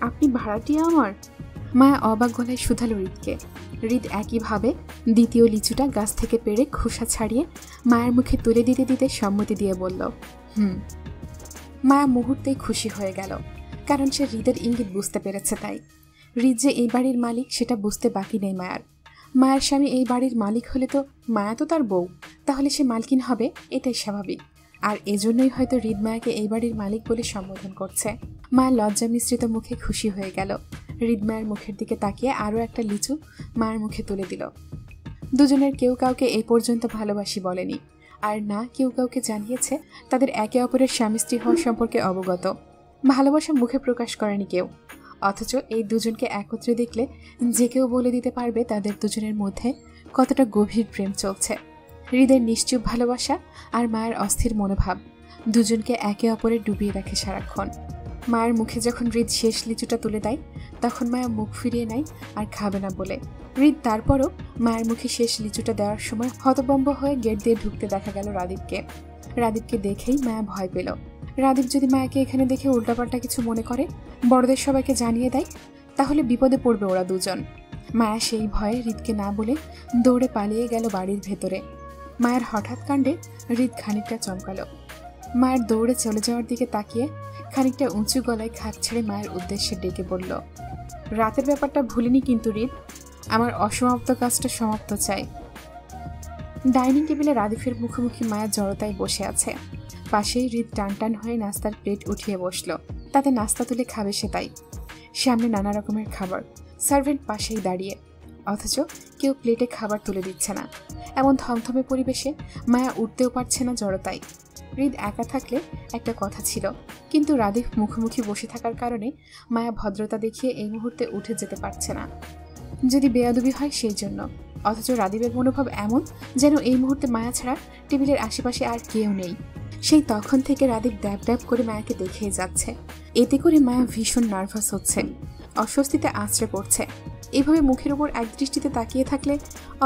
আপনি ভাড়াটিয়া আমার? মায়া অবাক গলায় শুধালো হৃদকে। হৃদ একইভাবে দ্বিতীয় লিচুটা গাছ থেকে পেড়ে খোসা ছাড়িয়ে মায়ের মুখে তুলে দিতে দিতে সম্মতি দিয়ে বলল, মায়া মুহূর্তেই খুশি হয়ে গেল, কারণ সে হৃদের ইঙ্গিত বুঝতে পেরেছে। তাই হৃদ যে এই বাড়ির মালিক সেটা বুঝতে বাকি নেই মায়ার। মায়ের স্বামী এই বাড়ির মালিক হলে তো মায়া তো তার বউ, তাহলে সে মালকিন হবে, এটাই স্বাভাবিক। আর এজন্যই হয়তো হৃদ মায়াকে এই বাড়ির মালিক বলে সম্বোধন করছে। মায়ের লজ্জা মিশ্রিত মুখে খুশি হয়ে গেল। হৃদ মায়ের মুখের দিকে তাকিয়ে আরও একটা লিচু মায়ের মুখে তুলে দিল। দুজনের কেউ কাউকে এই পর্যন্ত ভালোবাসি বলেনি, আর না কেউ কাউকে জানিয়েছে তাদের একে অপরের স্বামী স্ত্রী হওয়া সম্পর্কে অবগত। ভালোবাসা মুখে প্রকাশ করেনি কেউ, অথচ এই দুজনকে একত্রে দেখলে যে কেউ বলে দিতে পারবে তাদের দুজনের মধ্যে কতটা গভীর প্রেম চলছে। হৃদের নিশ্চুপ ভালোবাসা আর মায়ের অস্থির মনোভাব দুজনকে একে অপরে ডুবিয়ে রাখে সারাক্ষণ। মায়ের মুখে যখন হৃদ শেষ লিচুটা তুলে দেয় তখন মায়া মুখ ফিরিয়ে নেয় আর খাবে না বলে। হৃদ তারপরও মায়ের মুখে শেষ লিচুটা দেওয়ার সময় হতভম্ব হয়ে গেট দিয়ে ঢুকতে দেখা গেল রাদীপকে। রাদীপকে দেখেই মায়া ভয় পেল। রাদীপ যদি মায়াকে এখানে দেখে উল্টাপাল্টা কিছু মনে করে, বড়দের সবাইকে জানিয়ে দেয়, তাহলে বিপদে পড়বে ওরা দুজন। মায়া সেই ভয়ে হৃদকে না বলে দৌড়ে পালিয়ে গেল বাড়ির ভেতরে। মায়ের হঠাৎ কাণ্ডে হৃদ খানিকটা চমকালো। মায়ের দৌড়ে চলে যাওয়ার দিকে তাকিয়ে খানিকটা উঁচু গলায় খাট ছেড়ে মায়ের উদ্দেশ্যে ডেকে বলল, রাতের ব্যাপারটা ভুলিনি কিন্তু হৃদ, আমার অসমাপ্ত কাজটা সমাপ্ত চাই। ডাইনিং টেবিলে রাদীপের মুখোমুখি মায়া জড়তায় বসে আছে। পাশেই হৃদ টান টান হয়ে নাস্তার প্লেট উঠিয়ে বসলো। তাতে নাস্তা তুলে খাবে সে, তাই সামনে নানা রকমের খাবার, সার্ভেন্ট পাশেই দাঁড়িয়ে, অথচ কেউ প্লেটে খাবার তুলে দিচ্ছে না। এমন থমথমে পরিবেশে মায়া উঠতেও পারছে না জড়তায়। হৃদ একা থাকলে একটা কথা ছিল, কিন্তু রাদীপ মুখোমুখি বসে থাকার কারণে মায়া ভদ্রতা দেখিয়ে এই মুহূর্তে উঠে যেতে পারছে না। যদি বেয়াদবি হয় সেই জন্য, অথচ রাদীপের মনোভাব এমন যেন এই মুহূর্তে মায়া ছাড়া টেবিলের আশেপাশে আর কেউ নেই। সেই তখন থেকে রাদীপ ড্যাব ড্যাব করে মায়াকে দেখেই যাচ্ছে। এতে করে মায়া ভীষণ নার্ভাস হচ্ছে, অস্বস্তিতে আঁচড়ে পড়ছে। এভাবে মুখের উপর একদৃষ্টিতে তাকিয়ে থাকলে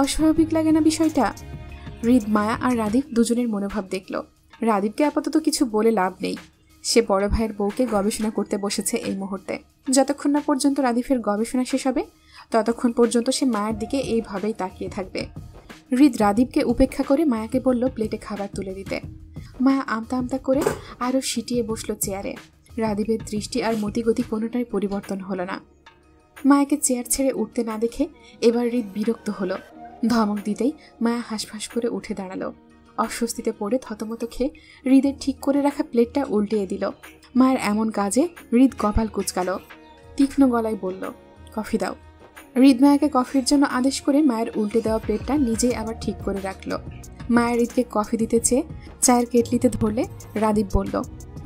অস্বাভাবিক লাগে না বিষয়টা? হৃদ, মায়া আর রাদীপ দুজনের মনোভাব দেখল। রাদীপকে আপাতত কিছু বলে লাভ নেই, সে বড় ভাইয়ের বউকে গবেষণা করতে বসেছে এই মুহূর্তে। যতক্ষণ না পর্যন্ত রাদীপের গবেষণা শেষ হবে ততক্ষণ পর্যন্ত সে মায়ের দিকে এইভাবেই তাকিয়ে থাকবে। হৃদ রাদীপকে উপেক্ষা করে মায়াকে বলল প্লেটে খাবার তুলে দিতে। মায়া আমতা আমতা করে আরও সিটিয়ে বসলো চেয়ারে। রাদীপের দৃষ্টি আর মতিগতি কোনোটাই পরিবর্তন হলো না। মায়াকে চেয়ার ছেড়ে উঠতে না দেখে এবার হৃদ বিরক্ত হলো। ধমক দিতেই মায়া হাঁসফাঁস করে উঠে দাঁড়ালো। অস্বস্তিতে পড়ে থতমত খেয়ে হৃদের ঠিক করে রাখা প্লেটটা উল্টিয়ে দিল। মায়ের এমন কাজে হৃদ কপাল কুঁচকালো। তীক্ষ্ণ গলায় বলল, কফি দাও। হৃদ মায়াকে কফির জন্য আদেশ করে মায়ের উল্টে দেওয়া প্লেটটা নিজেই আবার ঠিক করে রাখলো। মায়ের হৃদকে কফি দিতে চেয়ে চায়ের কেটলিতে ধরলে রাদীপ বলল,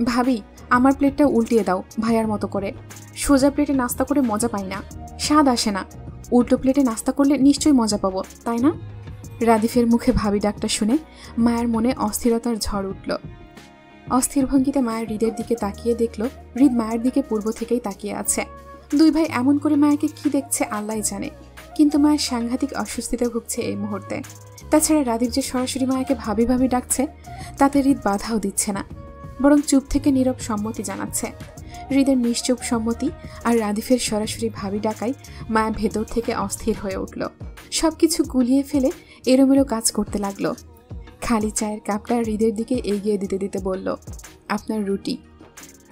ভাবি আমার প্লেটটা উল্টিয়ে দাও ভাইয়ার মতো করে। সোজা প্লেটে নাস্তা করে মজা পাই না, স্বাদ আসে না। উল্টো প্লেটে নাস্তা করলে নিশ্চয়ই মজা পাবো, তাই না? রাদীপের মুখে ভাবি ডাকটা শুনে মায়ের মনে অস্থিরতার ঝড় উঠল। অস্থির ভঙ্গিতে মায়ের হৃদের দিকে তাকিয়ে দেখল হৃদ মায়ের দিকে পূর্ব থেকেই তাকিয়ে আছে। দুই ভাই এমন করে মায়াকে কি দেখছে আল্লাহই জানে, কিন্তু মায়ের সাংঘাতিক অস্বস্তিতে ভুগছে এই মুহূর্তে। তাছাড়া রাদীপ যে সরাসরি মায়াকে ভাবি ভাবি ডাকছে তাতে হৃদ বাধাও দিচ্ছে না, বরং চুপ থেকে নীরব সম্মতি জানাচ্ছে। হৃদের নিশ্চুপ সম্মতি আর রাদীপের সরাসরি ভাবি ডাকাই মায়া ভেতর থেকে অস্থির হয়ে উঠল। সবকিছু গুলিয়ে ফেলে এলোমেলো কাজ করতে লাগলো। খালি চায়ের কাপটা হৃদের দিকে এগিয়ে দিতে দিতে বলল, আপনার রুটি।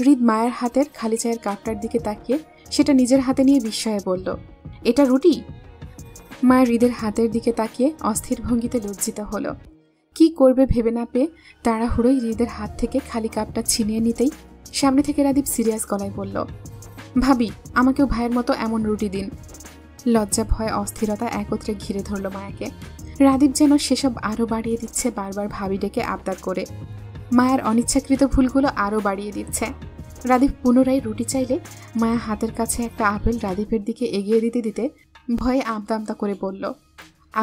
হৃদ মায়ের হাতের খালি চায়ের কাপটার দিকে তাকিয়ে সেটা নিজের হাতে নিয়ে বিস্ময়ে বলল, এটা রুটি? মায়ের হৃদের হাতের দিকে তাকিয়ে অস্থির ভঙ্গিতে লজ্জিত হলো। কি করবে ভেবে না পেয়ে তাড়াহুড়োই হৃদের হাত থেকে খালি কাপটা ছিনিয়ে নিতেই সামনে থেকে রাদীপ সিরিয়াস গলায় বলল, ভাবি আমাকেও ভাইয়ের মতো এমন রুটি দিন। লজ্জা ভয় অস্থিরতা একত্রে ঘিরে ধরল মায়াকে। রাদীপ যেন সেসব আরও বাড়িয়ে দিচ্ছে, বারবার ভাবি ডেকে আবদার করে মায়ের অনিচ্ছাকৃত ভুলগুলো আরও বাড়িয়ে দিচ্ছে। রাদীপ পুনরায় রুটি চাইলে মায়া হাতের কাছে একটা আপেল রাদীপের দিকে এগিয়ে দিতে দিতে ভয়ে আমতা আমতা করে বলল,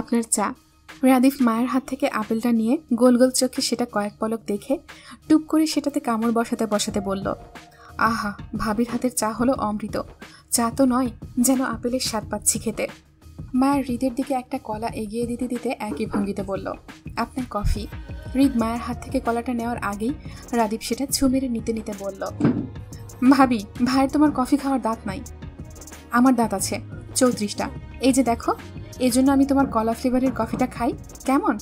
আপনার চা। রাদীপ মায়ের হাত থেকে আপেলটা নিয়ে গোল গোল চোখে সেটা কয়েক পলক দেখে টুপ করে সেটাতে কামড় বসাতে বসাতে বলল, আহা ভাবির হাতের চা হলো অমৃত। চা তো নয়, যেন আপেলের স্বাদ পাচ্ছি খেতে। মায়ের হৃদের দিকে একটা কলা এগিয়ে দিতে দিতে একই ভঙ্গিতে বলল, আপনার কফি। হৃদ মায়ের হাত থেকে কলাটা নেওয়ার আগেই রাদীপ সেটা ছু মেরে নিতে নিতে বলল, ভাবি ভাইয়ের তোমার কফি খাওয়ার দাঁত নাই, আমার দাঁত আছে 34টা। এই যে দেখো, এই জন্য আমি তোমার কলা ফ্লেভারের কফিটা খাই। কেমন?